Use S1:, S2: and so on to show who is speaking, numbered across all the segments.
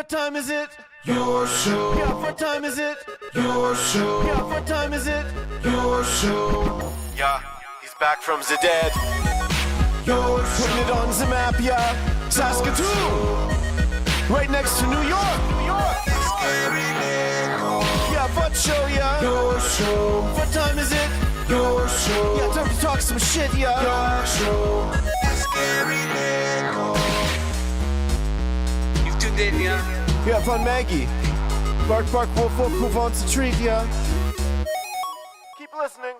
S1: What time is it? Your show. Yeah, what time is it? Your show. Yeah, what time is it? Your show. Yeah, he's back from the dead. Your show. Putting it on the map, yeah. Saskatoon. Right next to New York. New York. Yeah, what show, yeah. Your show. What time is it? Your show. Yeah, time to talk some shit, yeah. Your show.
S2: You've tuned in, yeah.
S1: Yeah, von Maggie. Bark, bark, wolf, wolf, who wants a treat, yeah. Keep listening.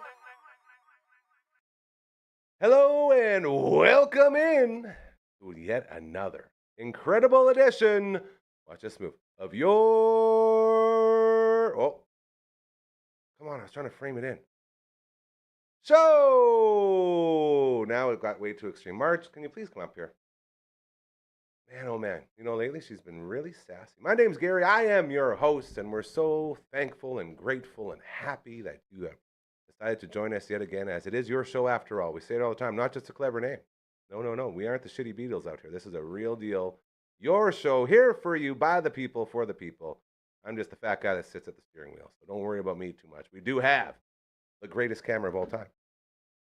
S3: Hello and welcome in to yet another incredible edition, watch this move, of your, oh, come on, I was trying to frame it in. So, now it got way too extreme. Marge, can you please come up here? Man, oh man, you know, lately she's been really sassy. My name's Gary, I am your host, and we're so thankful and grateful and happy that you have decided to join us yet again, as it is your show after all. We say it all the time, not just a clever name. No, we aren't the shitty Beatles out here. This is a real deal, your show, here for you, by the people, for the people. I'm just the fat guy that sits at the steering wheel, so don't worry about me too much. We do have the greatest camera of all time.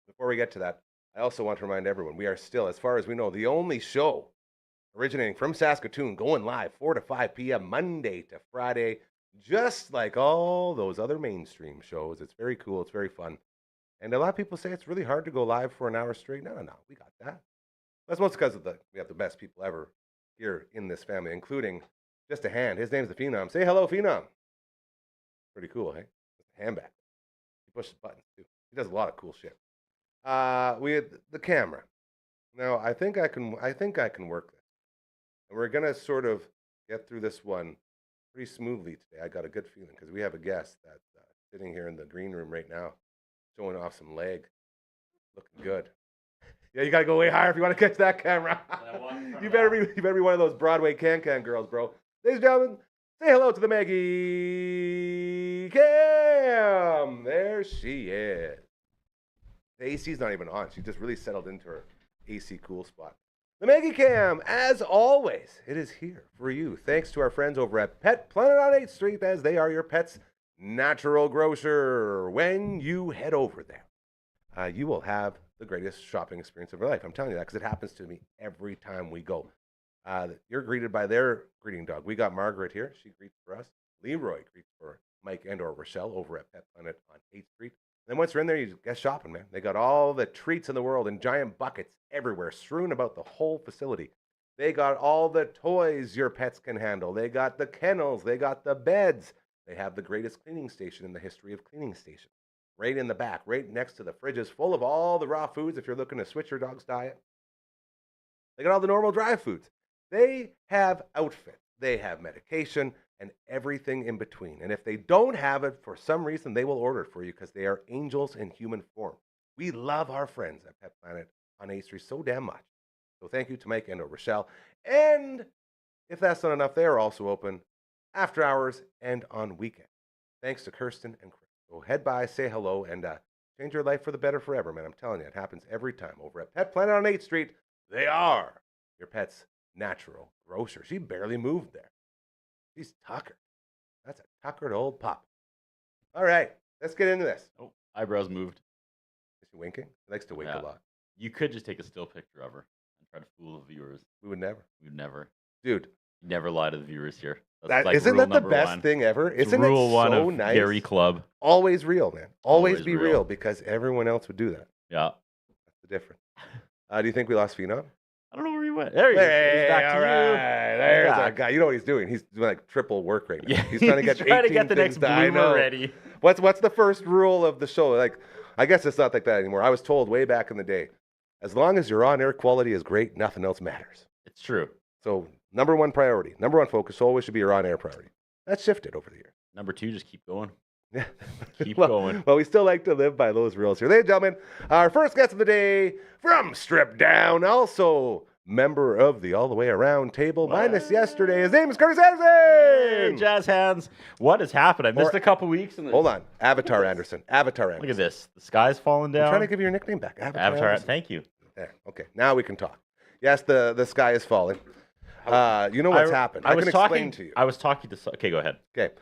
S3: Before we get to that, I also want to remind everyone, we are still, as far as we know, the only show originating from Saskatoon, going live 4 to 5 p.m. Monday to Friday, just like all those other mainstream shows. It's very cool. It's very fun. And a lot of people say it's really hard to go live for an hour straight. No, we got that. That's mostly because we have the best people ever here in this family, including just a hand. His name's the Phenom. Say hello, Phenom. Pretty cool, hey? Handbag. He pushes buttons, too. He does a lot of cool shit. We had the camera. Now, I think I can work this. And we're going to sort of get through this one pretty smoothly today. I got a good feeling because we have a guest that's sitting here in the green room right now, showing off some leg, looking good. Yeah, you got to go way higher if you want to catch that camera. You better be one of those Broadway can girls, bro. Ladies and gentlemen, say hello to the Maggie Cam. There she is. The AC's not even on. She just really settled into her AC cool spot. The Maggie Cam, as always, it is here for you. Thanks to our friends over at Pet Planet on 8th Street, as they are your pet's natural grocer. When you head over there, you will have the greatest shopping experience of your life. I'm telling you that because it happens to me every time we go. You're greeted by their greeting dog. We got Margaret here. She greets for us. Leroy greets for Mike and or Rochelle over at Pet Planet on 8th Street. Then once you're in there, you get shopping, man. They got all the treats in the world in giant buckets everywhere, strewn about the whole facility. They got all the toys your pets can handle. They got the kennels. They got the beds. They have the greatest cleaning station in the history of cleaning stations. Right in the back, right next to the fridges, full of all the raw foods if you're looking to switch your dog's diet. They got all the normal dry foods. They have outfit. They have medication and everything in between. And if they don't have it, for some reason, they will order it for you because they are angels in human form. We love our friends at Pet Planet on 8th Street so damn much. So thank you to Mike and Rochelle. And if that's not enough, they are also open after hours and on weekends. Thanks to Kirsten and Chris. So head by, say hello, and change your life for the better forever, man. I'm telling you, it happens every time. Over at Pet Planet on 8th Street, they are your pet's natural grocer. She barely moved there. She's tuckered. That's a tuckered old pup. All right, let's get into this.
S4: Oh, eyebrows moved.
S3: Is she winking? She likes to wink a lot.
S4: You could just take a still picture of her and try to fool the viewers.
S3: We would never.
S4: We would never.
S3: Dude.
S4: You never lie to the viewers here.
S3: Isn't that the best thing ever? Isn't it
S4: rule one
S3: so
S4: of
S3: nice?
S4: Gary Club.
S3: Always real, man. Always be real because everyone else would do that.
S4: Yeah.
S3: That's the difference. Do you think we lost Phenom?
S4: I don't know where he went. There he is. He's back to you.
S3: There's that guy. You know what he's doing? He's doing like triple work right now.
S4: Yeah,
S3: he's trying to get,
S4: the next bloomer ready.
S3: What's the first rule of the show? Like, I guess it's not like that anymore. I was told way back in the day, as long as your on-air quality is great, nothing else matters.
S4: It's true.
S3: So number one priority, number one focus always should be your on-air priority. That's shifted over the years.
S4: Number two, just keep going.
S3: Yeah.
S4: Keep going.
S3: Well, we still like to live by those rules here. Ladies and gentlemen, our first guest of the day from Strip Down, also member of the All the Way Around table, minus yesterday. His name is Curtis Anderson.
S4: Hey, jazz hands. What has happened? I missed a couple weeks.
S3: Hold on. Avatar Anderson. Avatar Anderson.
S4: Look at this. The sky's falling down.
S3: I'm trying to give you your nickname back. Avatar Anderson.
S4: Thank you.
S3: There. Okay. Now we can talk. Yes, the sky is falling. You know what's happened. I can explain to you.
S4: I was talking to. Okay, go ahead.
S3: Okay.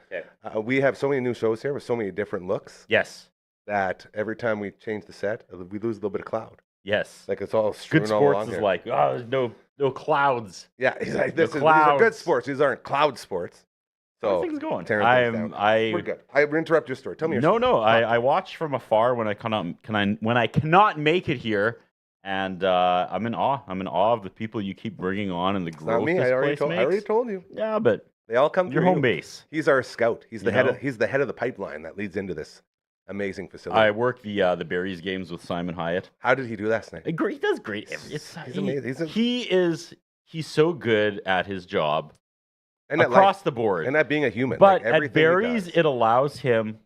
S3: We have so many new shows here with so many different looks.
S4: Yes.
S3: That every time we change the set, we lose a little bit of cloud.
S4: Yes.
S3: Like it's all strewn
S4: good
S3: all
S4: sports
S3: along
S4: is
S3: here.
S4: like, oh, there's no clouds.
S3: Yeah, he's like, these are
S4: clouds.
S3: good sports. These aren't cloud sports.
S4: How are things going?
S3: We're good. I interrupt your story. Tell me your story.
S4: No. I watch from afar when I cannot make it here, and I'm in awe. I'm in awe of the people you keep bringing on and the growth
S3: Not me.
S4: this
S3: I already
S4: place
S3: told you.
S4: Yeah, but
S3: they all come
S4: your
S3: through
S4: home base.
S3: He's our scout. He's the head of the pipeline that leads into this amazing facility.
S4: I work the Berries games with Simon Hyatt.
S3: How did he do last night?
S4: He does great.
S3: He's amazing.
S4: He's so good at his job
S3: and
S4: across the board.
S3: And at being a human.
S4: But at Berries, it allows him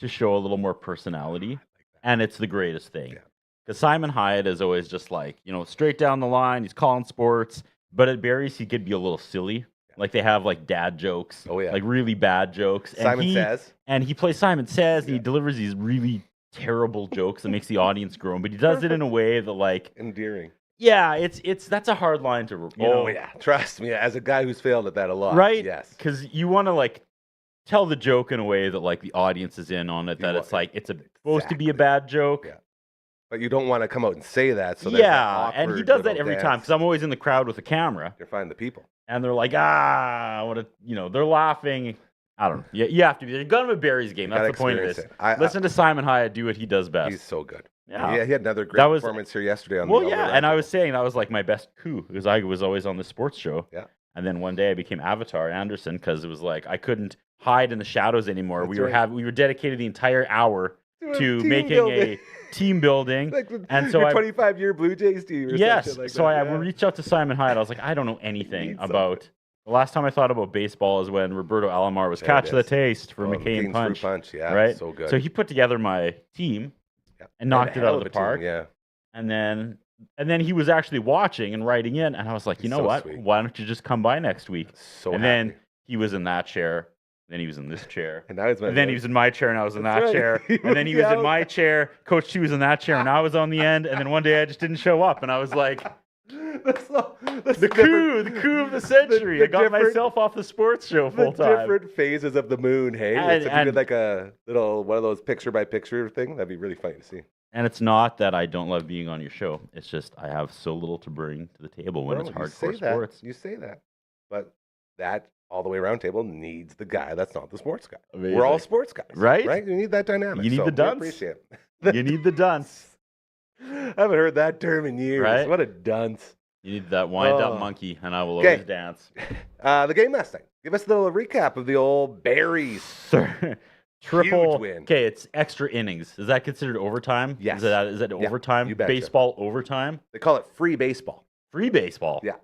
S4: to show a little more personality, and it's the greatest thing. Because Simon Hyatt is always just like, straight down the line. He's calling sports. But at Berries, he could be a little silly. Like they have like dad jokes.
S3: Oh, yeah.
S4: Like really bad jokes.
S3: Simon Says.
S4: And he plays Simon Says, and he delivers these really terrible jokes that makes the audience groan. But he does it in a way that like...
S3: endearing.
S4: Yeah, that's a hard line to...
S3: yeah. Trust me, as a guy who's failed at that a lot.
S4: Right?
S3: Yes.
S4: Because you want to like tell the joke in a way that like the audience is in on it, that it's like it's supposed to be a bad joke.
S3: Yeah. But you don't want to come out and say that. So
S4: and he does that every time because I'm always in the crowd with a camera.
S3: You're finding the people.
S4: And they're like, they're laughing. I don't know. You have to be. You're going to a Berries game. That's the point of this. Listen to Simon Hyatt do what he does best.
S3: He's so good.
S4: Yeah,
S3: he had another great performance here yesterday.
S4: And I was saying that was like my best coup because I was always on the sports show.
S3: Yeah.
S4: And then one day I became Avatar Anderson because it was like I couldn't hide in the shadows anymore. We were dedicated the entire hour to making a team building.
S3: And so 25-year Blue Jays team.
S4: I reached out to Simon Hyatt. I was like, I don't know anything about. The last time I thought about baseball is when Roberto Alomar was catch the taste for McCain Punch.
S3: Yeah,
S4: right?
S3: So good.
S4: So he put together my team and knocked it out of the park.
S3: Yeah.
S4: And then he was actually watching and writing in, and I was like, you know what?
S3: Sweet.
S4: Why don't you just come by next week?
S3: Then
S4: he was in that chair. Then he was in this chair.
S3: And then
S4: he was in my chair, and I was in that chair. And then he was in my chair. Coach Chu was in that chair, and I was on the end. And then one day I just didn't show up, and I was like, the coup of the century. I got myself off the sports show full time.
S3: The different phases of the moon, hey? If you did like a little one of those picture-by-picture thing, that'd be really funny to see.
S4: And it's not that I don't love being on your show. It's just I have so little to bring to the table when it's hardcore sports.
S3: You say that, but that all the way around table needs the guy that's not the sports guy.
S4: Amazing.
S3: We're all sports guys,
S4: right?
S3: You need that dynamic.
S4: You need the dunce.
S3: Appreciate it.
S4: You need the dunce.
S3: I haven't heard that term in years.
S4: Right?
S3: What a dunce.
S4: You need that wind-up monkey, and I will always dance.
S3: The game last night. Give us a little recap of the old Berries.
S4: Triple
S3: Huge win.
S4: Okay, it's extra innings. Is that considered overtime?
S3: Yes.
S4: Is that overtime?
S3: You betcha.
S4: Baseball overtime?
S3: They call it free baseball.
S4: Free baseball?
S3: Yeah.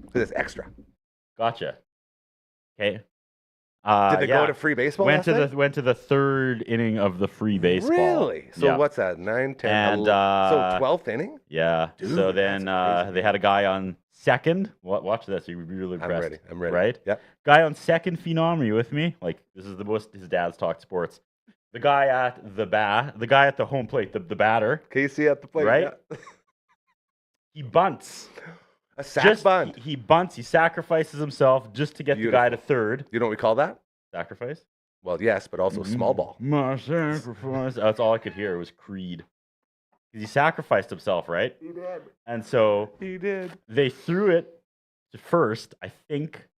S3: Because it's extra.
S4: Gotcha. Okay.
S3: Did they go to free baseball
S4: went to the third inning of the free baseball.
S3: Really? So what's that? 9, 10,
S4: and,
S3: 11. So 12th inning?
S4: Yeah.
S3: Dude,
S4: so then they had a guy on second. Watch this. You'll be really impressed.
S3: I'm ready.
S4: Right?
S3: Yeah.
S4: Guy on second phenom. Are you with me? Like this is the most his dad's talk sports. The guy at the home plate, the batter.
S3: Casey at the plate,
S4: right? Yeah. He bunts.
S3: A sack bunt.
S4: He bunts. He sacrifices himself just to get the guy to third.
S3: You know what we call that?
S4: Sacrifice?
S3: Well, yes, but also small ball.
S4: My sacrifice. That's all I could hear. It was Creed. He sacrificed himself, right?
S3: He did.
S4: And so
S3: he did.
S4: They threw it to first, I think.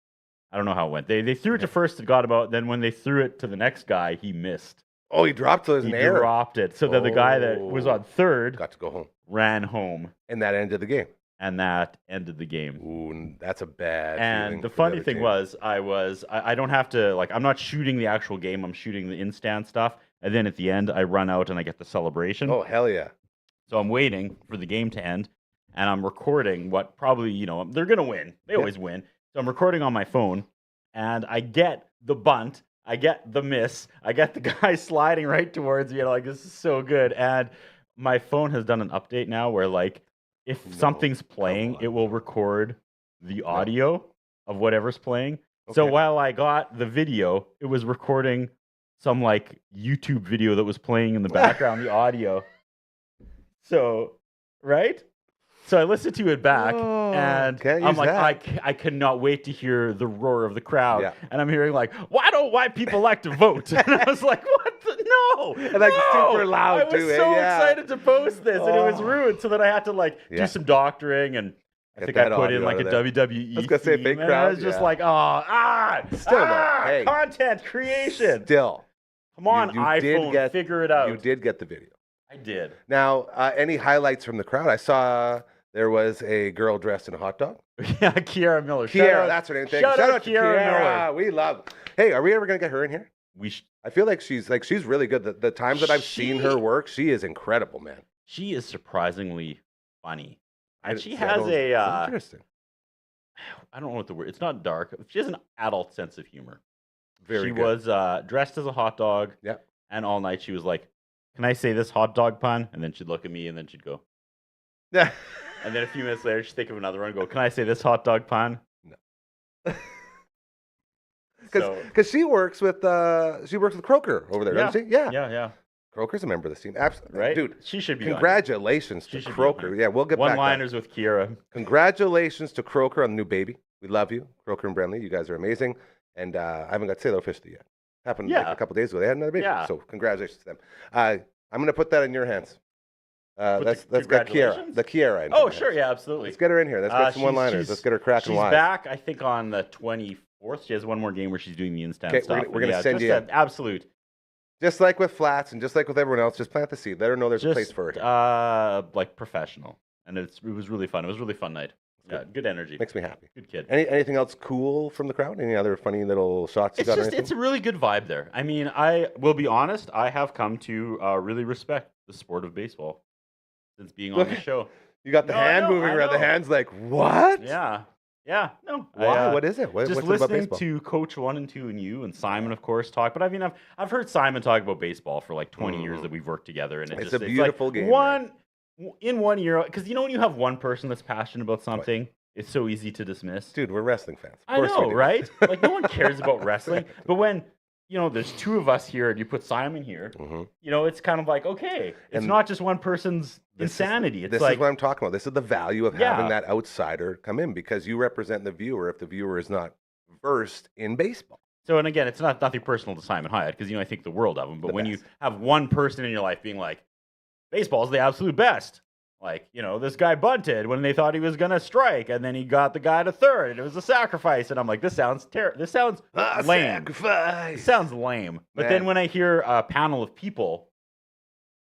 S4: I don't know how it went. They threw it to first and got him out. Then when they threw it to the next guy, he missed.
S3: Oh, he dropped it.
S4: He dropped it. So then the guy that was on third
S3: got to go home.
S4: Ran home.
S3: And that ended the game.
S4: And that ended the game.
S3: Ooh, that's a bad feeling.
S4: And the funny thing was, I don't have to, like, I'm not shooting the actual game. I'm shooting the in-stand stuff. And then at the end, I run out and I get the celebration.
S3: Oh, hell yeah.
S4: So I'm waiting for the game to end. And I'm recording what probably, they're going to win. They always win. So I'm recording on my phone. And I get the bunt. I get the miss. I get the guy sliding right towards me. And I'm like, this is so good. And my phone has done an update now where, like, if something's playing, it will record the audio of whatever's playing. Okay. So while I got the video, it was recording some like YouTube video that was playing in the background, the audio. So, right? So I listened to it back, and
S3: can't
S4: I'm
S3: use
S4: like,
S3: that.
S4: I cannot wait to hear the roar of the crowd.
S3: Yeah.
S4: And I'm hearing like, why don't white people like to vote? And I was like, what? No.
S3: And like
S4: no!
S3: super loud
S4: I was
S3: too, eh?
S4: so
S3: Yeah.
S4: excited to post this, and it was
S3: Oh.
S4: ruined. So then I had to like
S3: Yeah.
S4: do some doctoring, and I
S3: Get
S4: think I
S3: that
S4: put in
S3: audio
S4: like
S3: out
S4: a
S3: of there.
S4: WWE
S3: I was gonna say
S4: theme,
S3: fake
S4: and I
S3: crowd,
S4: was just
S3: yeah.
S4: like,
S3: Still though, hey.
S4: content creation.
S3: Still.
S4: Come on,
S3: you did
S4: iPhone, figure it out.
S3: You did get the video.
S4: I did.
S3: Now, any highlights from the crowd? I saw there was a girl dressed in a hot dog.
S4: Yeah, Kiara Miller.
S3: Kiara, that's her name. Thank you.
S4: Shout out
S3: to
S4: Kiara Miller.
S3: We love. Hey, are we ever gonna get her in here?
S4: We
S3: I feel like she's really good. The times that I've seen her
S4: She-
S3: work, she is incredible, man.
S4: She is surprisingly funny. And she
S3: See, I
S4: has
S3: don't-
S4: a,
S3: interesting.
S4: I don't know what the word, it's not dark. She has an adult sense of humor.
S3: Very
S4: She
S3: good.
S4: was dressed as a hot dog.
S3: Yeah.
S4: And all night she was like, can I say this hot dog pun? And then she'd look at me and then she'd go.
S3: Yeah.
S4: And then a few minutes later she'd think of another one and go, can I say this hot dog pun? So,
S3: Because she works with Croker over there, doesn't she? Yeah.
S4: yeah.
S3: Croker's a member of this team. Absolutely.
S4: Right?
S3: Dude,
S4: She should be on here.
S3: congratulations
S4: She
S3: to
S4: should be on
S3: Croker.
S4: here.
S3: Yeah, we'll get back to that.
S4: One-liners with Kiara.
S3: Congratulations to Croker on the new baby. We love you, Croker and Brenly. You guys are amazing. And I haven't got to say that officially yet. Happened like
S4: Yeah.
S3: a couple days ago. They had another baby.
S4: Yeah.
S3: So congratulations to them. I'm going to put that in your hands. Let's get Kiara.
S4: congratulations?
S3: The Kiara. in
S4: Oh,
S3: your
S4: sure,
S3: hands.
S4: yeah, absolutely.
S3: Let's get her in here. Let's get some one-liners. Let's get her cracking
S4: She's
S3: wise.
S4: back, I think, on the 24th. She has one more game where she's doing the instant
S3: Okay,
S4: stuff.
S3: we're gonna send
S4: just
S3: you
S4: an absolute.
S3: Just like with Flats and just like with everyone else, just plant the seed. Let her know there's a place for her.
S4: Like professional, and it was really fun. It was a really fun night. Yeah, good energy.
S3: Makes me happy.
S4: Good kid.
S3: Anything else cool from the crowd? Any other funny little shots you got? or anything?
S4: It's a really good vibe there. I mean, I will be honest. I have come to really respect the sport of baseball since being on the show.
S3: You got the
S4: No, I
S3: hand
S4: know,
S3: moving
S4: I
S3: around. The
S4: know.
S3: hand's like, what?
S4: Yeah. No.
S3: Why? What is it? What's
S4: Just
S3: it about
S4: listening
S3: baseball?
S4: to Coach 1 and 2 and you and Simon, of course, talk. But I mean, I've heard Simon talk about baseball for like 20 years that we've worked together, and
S3: It's
S4: just,
S3: a beautiful
S4: like
S3: game,
S4: in 1 year, because you know when you have one person that's passionate about something, it's so easy to dismiss.
S3: Dude, we're wrestling fans. Of
S4: I
S3: course we
S4: know,
S3: do.
S4: right? Like no one cares about wrestling, but when there's two of us here and you put Simon here, it's kind of like okay, it's
S3: And
S4: not just one person's insanity.
S3: This
S4: It's
S3: is what I'm talking about. This is the value of
S4: Yeah.
S3: having that outsider come in because you represent the viewer if the viewer is not versed in baseball.
S4: So, and again, it's nothing personal to Simon Hyatt because I think the world of him. But
S3: The
S4: when
S3: best.
S4: you have one person in your life being like, baseball's the absolute best. Like, this guy bunted when they thought he was gonna strike, and then he got the guy to third, and it was a sacrifice. And I'm like, this sounds This sounds lame.
S3: Sacrifice.
S4: It sounds lame. But
S3: Man.
S4: then when I hear a panel of people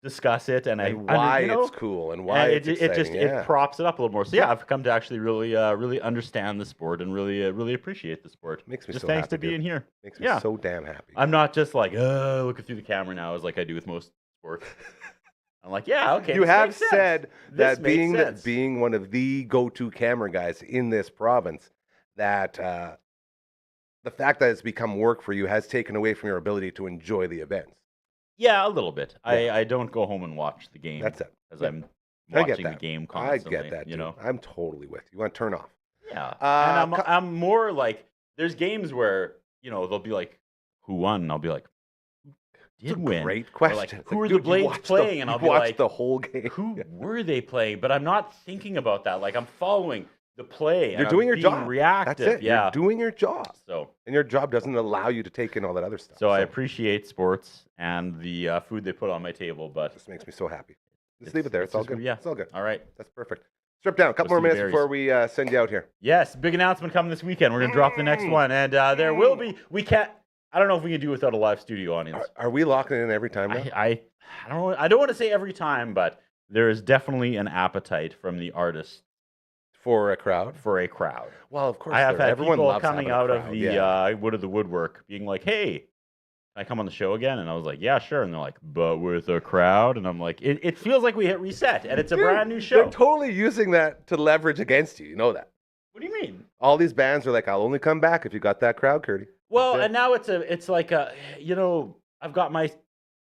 S4: discuss it, and
S3: And why it's cool and why it's exciting.
S4: it props it up a little more. So yeah, I've come to actually really understand the sport and really appreciate the sport.
S3: Makes me
S4: just
S3: so
S4: thanks
S3: happy,
S4: to being
S3: dude.
S4: here.
S3: Makes me so damn happy.
S4: I'm not just like looking through the camera now as like I do with most sports. I'm like, yeah, okay.
S3: You
S4: this
S3: have
S4: makes sense.
S3: said
S4: This
S3: that
S4: makes sense.
S3: being one of the go-to camera guys in this province, that the fact that it's become work for you has taken away from your ability to enjoy the events.
S4: Yeah, a little bit.
S3: Yeah.
S4: I don't go home and watch the game.
S3: That's it.
S4: As
S3: Yeah.
S4: I'm
S3: I get
S4: watching the
S3: that.
S4: game
S3: I
S4: constantly.
S3: get that.
S4: You
S3: Dude.
S4: know.
S3: I'm totally with you. You want to turn off?
S4: Yeah. And
S3: co-
S4: I'm more like there's games where they'll be like, who won? And I'll be like,
S3: It's a
S4: did win?
S3: great
S4: Or
S3: question.
S4: like,
S3: It's
S4: who
S3: like,
S4: are the
S3: dude, you
S4: Blades
S3: watched
S4: playing? And
S3: you
S4: I'll be
S3: watched
S4: like,
S3: the whole game.
S4: who were they playing? But I'm not thinking about that. Like I'm following the play.
S3: You're
S4: and
S3: doing
S4: I'm
S3: your
S4: being
S3: job.
S4: Reactive.
S3: That's it.
S4: Yeah.
S3: You're doing your job.
S4: So
S3: And your job doesn't allow you to take in all that other stuff.
S4: So I appreciate sports and the food they put on my table, but
S3: This makes me so happy. Just leave it there. It's all
S4: just-
S3: good.
S4: Yeah.
S3: It's all good.
S4: All right.
S3: That's perfect. Strip down. A couple
S4: Go
S3: more
S4: see
S3: minutes
S4: berries.
S3: before we send you out here.
S4: Yes, big announcement coming this weekend. We're gonna drop the next one, and there will be. We can't. I don't know if we can do without a live studio audience.
S3: Are we locking in every time now?
S4: I don't want to say every time, but there is definitely an appetite from the artist
S3: For a crowd?
S4: for a crowd.
S3: Well, of course.
S4: I have
S3: there-
S4: had
S3: everyone
S4: people
S3: loves
S4: coming
S3: having a
S4: out of
S3: crowd,
S4: the
S3: yeah.
S4: wood of the woodwork, being like, "Hey, can I come on the show again?" And I was like, "Yeah, sure." And they're like, "But with a crowd?" And I'm like, "It feels like we hit reset, and it's a
S3: Dude,
S4: brand new show."
S3: They're totally using that to leverage against you. You know that.
S4: What do you mean?
S3: All these bands are like, I'll only come back if you got that crowd, Curdy.
S4: Well,
S3: That's it.
S4: and now it's like I've got my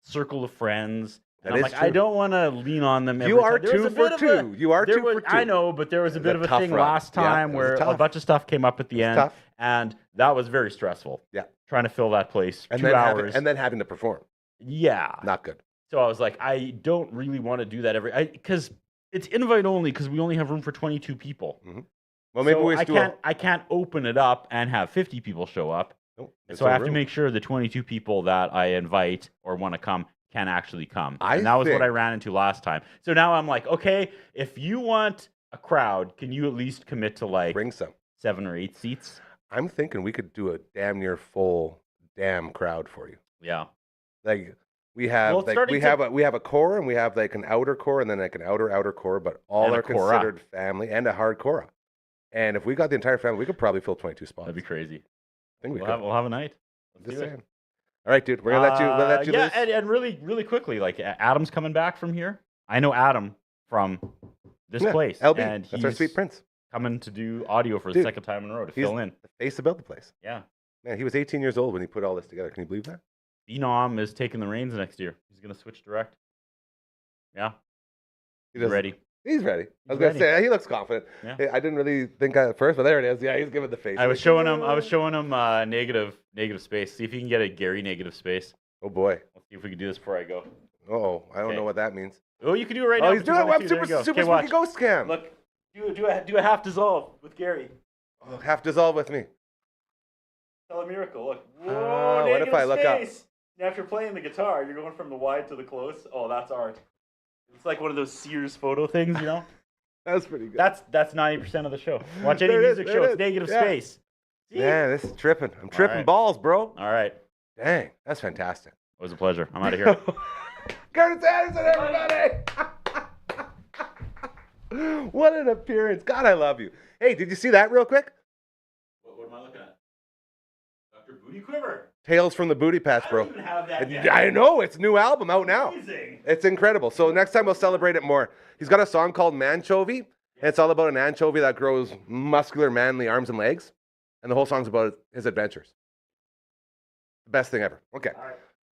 S4: circle of friends. And
S3: That
S4: I'm
S3: is
S4: like, I
S3: true.
S4: don't want to lean on them.
S3: You are
S4: time. There was
S3: 2
S4: a
S3: for
S4: bit of
S3: 2. You are
S4: there
S3: 2
S4: was-
S3: for 2.
S4: I know, but there was a bit of a
S3: tough
S4: thing
S3: run.
S4: last
S3: Yeah,
S4: time
S3: it was
S4: where a
S3: tough.
S4: bunch of stuff came up at the end,
S3: tough.
S4: and that was very stressful.
S3: Yeah.
S4: Trying to fill that place,
S3: And
S4: 2
S3: then
S4: hours.
S3: and then having to perform.
S4: Yeah.
S3: Not good.
S4: So I was like, I don't really want to do that because It's invite only because we only have room for 22 people.
S3: Well, maybe
S4: So
S3: we do.
S4: I can't open it up and have 50 people show up.
S3: Nope, there's
S4: So I
S3: no
S4: have to
S3: room.
S4: make sure the 22 people that I invite or want to come can actually come.
S3: I
S4: And that was what I
S3: think-
S4: ran into last time. So now I'm like, okay, if you want a crowd, can you at least commit to like
S3: Bring some.
S4: 7 or 8 seats?
S3: I'm thinking we could do a damn near full damn crowd for you.
S4: Yeah.
S3: Like we have,
S4: Well, it's
S3: like
S4: starting
S3: we have a core and we have like an outer core and then like an outer core, but all
S4: And a
S3: are
S4: cora.
S3: considered family and a hard core. And if we got the entire family, we could probably fill 22 spots.
S4: That'd be crazy.
S3: I think we
S4: We'll
S3: could.
S4: have a night. Let's
S3: Just
S4: do it.
S3: saying. All right, dude. We're gonna let you
S4: Yeah,
S3: loose.
S4: and really quickly, like Adam's coming back from here. I know Adam from this
S3: Yeah,
S4: place.
S3: LB.
S4: And
S3: That's our
S4: he's
S3: sweet prince.
S4: coming to do audio for the
S3: Dude,
S4: second time in a row to
S3: He's
S4: fill in.
S3: the face about the place.
S4: Yeah.
S3: Man, he was 18 years old when he put all this together. Can you believe that?
S4: Phenom is taking the reins next year. He's going to switch direct. Yeah.
S3: He
S4: He's
S3: doesn't-
S4: ready.
S3: He's ready. I was
S4: He's
S3: gonna
S4: ready.
S3: say he looks confident.
S4: Yeah.
S3: I didn't really think at first, but there it is. Yeah, he's giving the face.
S4: I was showing him negative space. See if you can get a Gary negative space.
S3: Oh boy.
S4: Let's see if we can do this before I go.
S3: Oh, I don't
S4: Okay.
S3: know what that means.
S4: Oh, you can do it right now.
S3: Oh, he's
S4: if you
S3: doing
S4: wanted
S3: web
S4: to. There
S3: super
S4: you go.
S3: super
S4: Okay,
S3: spooky
S4: watch.
S3: ghost cam.
S4: Look, do a half dissolve with Gary.
S3: Oh, half dissolve with me.
S4: Tell a miracle. Look.
S3: Ah,
S4: Whoa,
S3: what if
S4: negative
S3: I look up?
S4: space. Now, if you're playing the guitar, you're going from the wide to the close. Oh, that's art. It's like one of those Sears photo things, you know?
S3: That's pretty good.
S4: That's 90% of the show. Watch any
S3: There it is,
S4: music
S3: there
S4: show,
S3: it
S4: it's
S3: is.
S4: negative
S3: Yeah.
S4: space. See?
S3: Man, this is tripping. I'm tripping
S4: right.
S3: balls, bro.
S4: All right. It
S3: Dang, that's fantastic.
S4: was a pleasure. I'm out of here.
S3: Curtis Anderson, everybody! What an appearance. God, I love you. Hey, did you see that real quick?
S4: What am I looking at? Dr. Booty Quiver.
S3: Tales from the Booty Patch,
S4: I
S3: bro.
S4: don't even have that
S3: And
S4: yet.
S3: I know, it's a new album out now.
S4: Amazing.
S3: It's incredible. So next time we'll celebrate it more. He's got a song called Manchovy. And it's all about an anchovy that grows muscular, manly arms and legs. And the whole song's about his adventures. Best thing ever. Okay.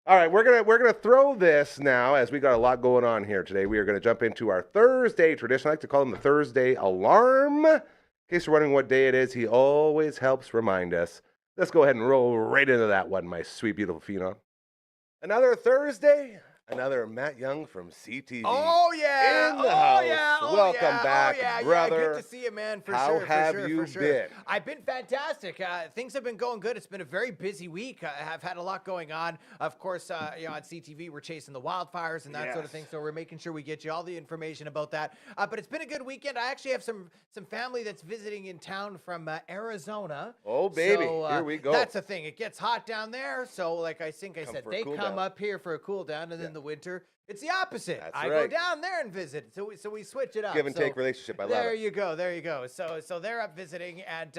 S3: All right, we're gonna throw this now, as we got a lot going on here today. We are gonna jump into our Thursday tradition. I like to call him the Thursday alarm. In case you're wondering what day it is, he always helps remind us. Let's go ahead and roll right into that one, my sweet, beautiful phenom. Another Thursday, another Matt Young from CTV.
S2: Oh yeah!
S3: In the
S2: oh
S3: house.
S2: yeah! Oh
S3: Welcome
S2: yeah!
S3: back,
S2: oh, yeah,
S3: brother.
S2: Yeah, good to see you, man. For
S3: How
S2: sure.
S3: have
S2: for sure,
S3: you
S2: for sure.
S3: been?
S2: I've been fantastic. Things have been going good. It's been a very busy week. I have had a lot going on. Of course, on CTV, we're chasing the wildfires and that sort of
S3: Yes.
S2: thing. So we're making sure we get you all the information about that. But it's been a good weekend. I actually have some family that's visiting in town from Arizona.
S3: Oh, baby.
S2: So,
S3: Here we go.
S2: That's the thing. It gets hot down there. So, like I think I
S3: Come
S2: said,
S3: for a
S2: they
S3: cool
S2: come
S3: down.
S2: up here for a cool down, and then
S3: Yeah.
S2: the winter, it's the opposite.
S3: That's
S2: I
S3: right.
S2: go down there and visit. So we switch it up.
S3: Give and
S2: So
S3: take relationship. I love
S2: there
S3: it.
S2: you go. There you go. So they're up visiting, and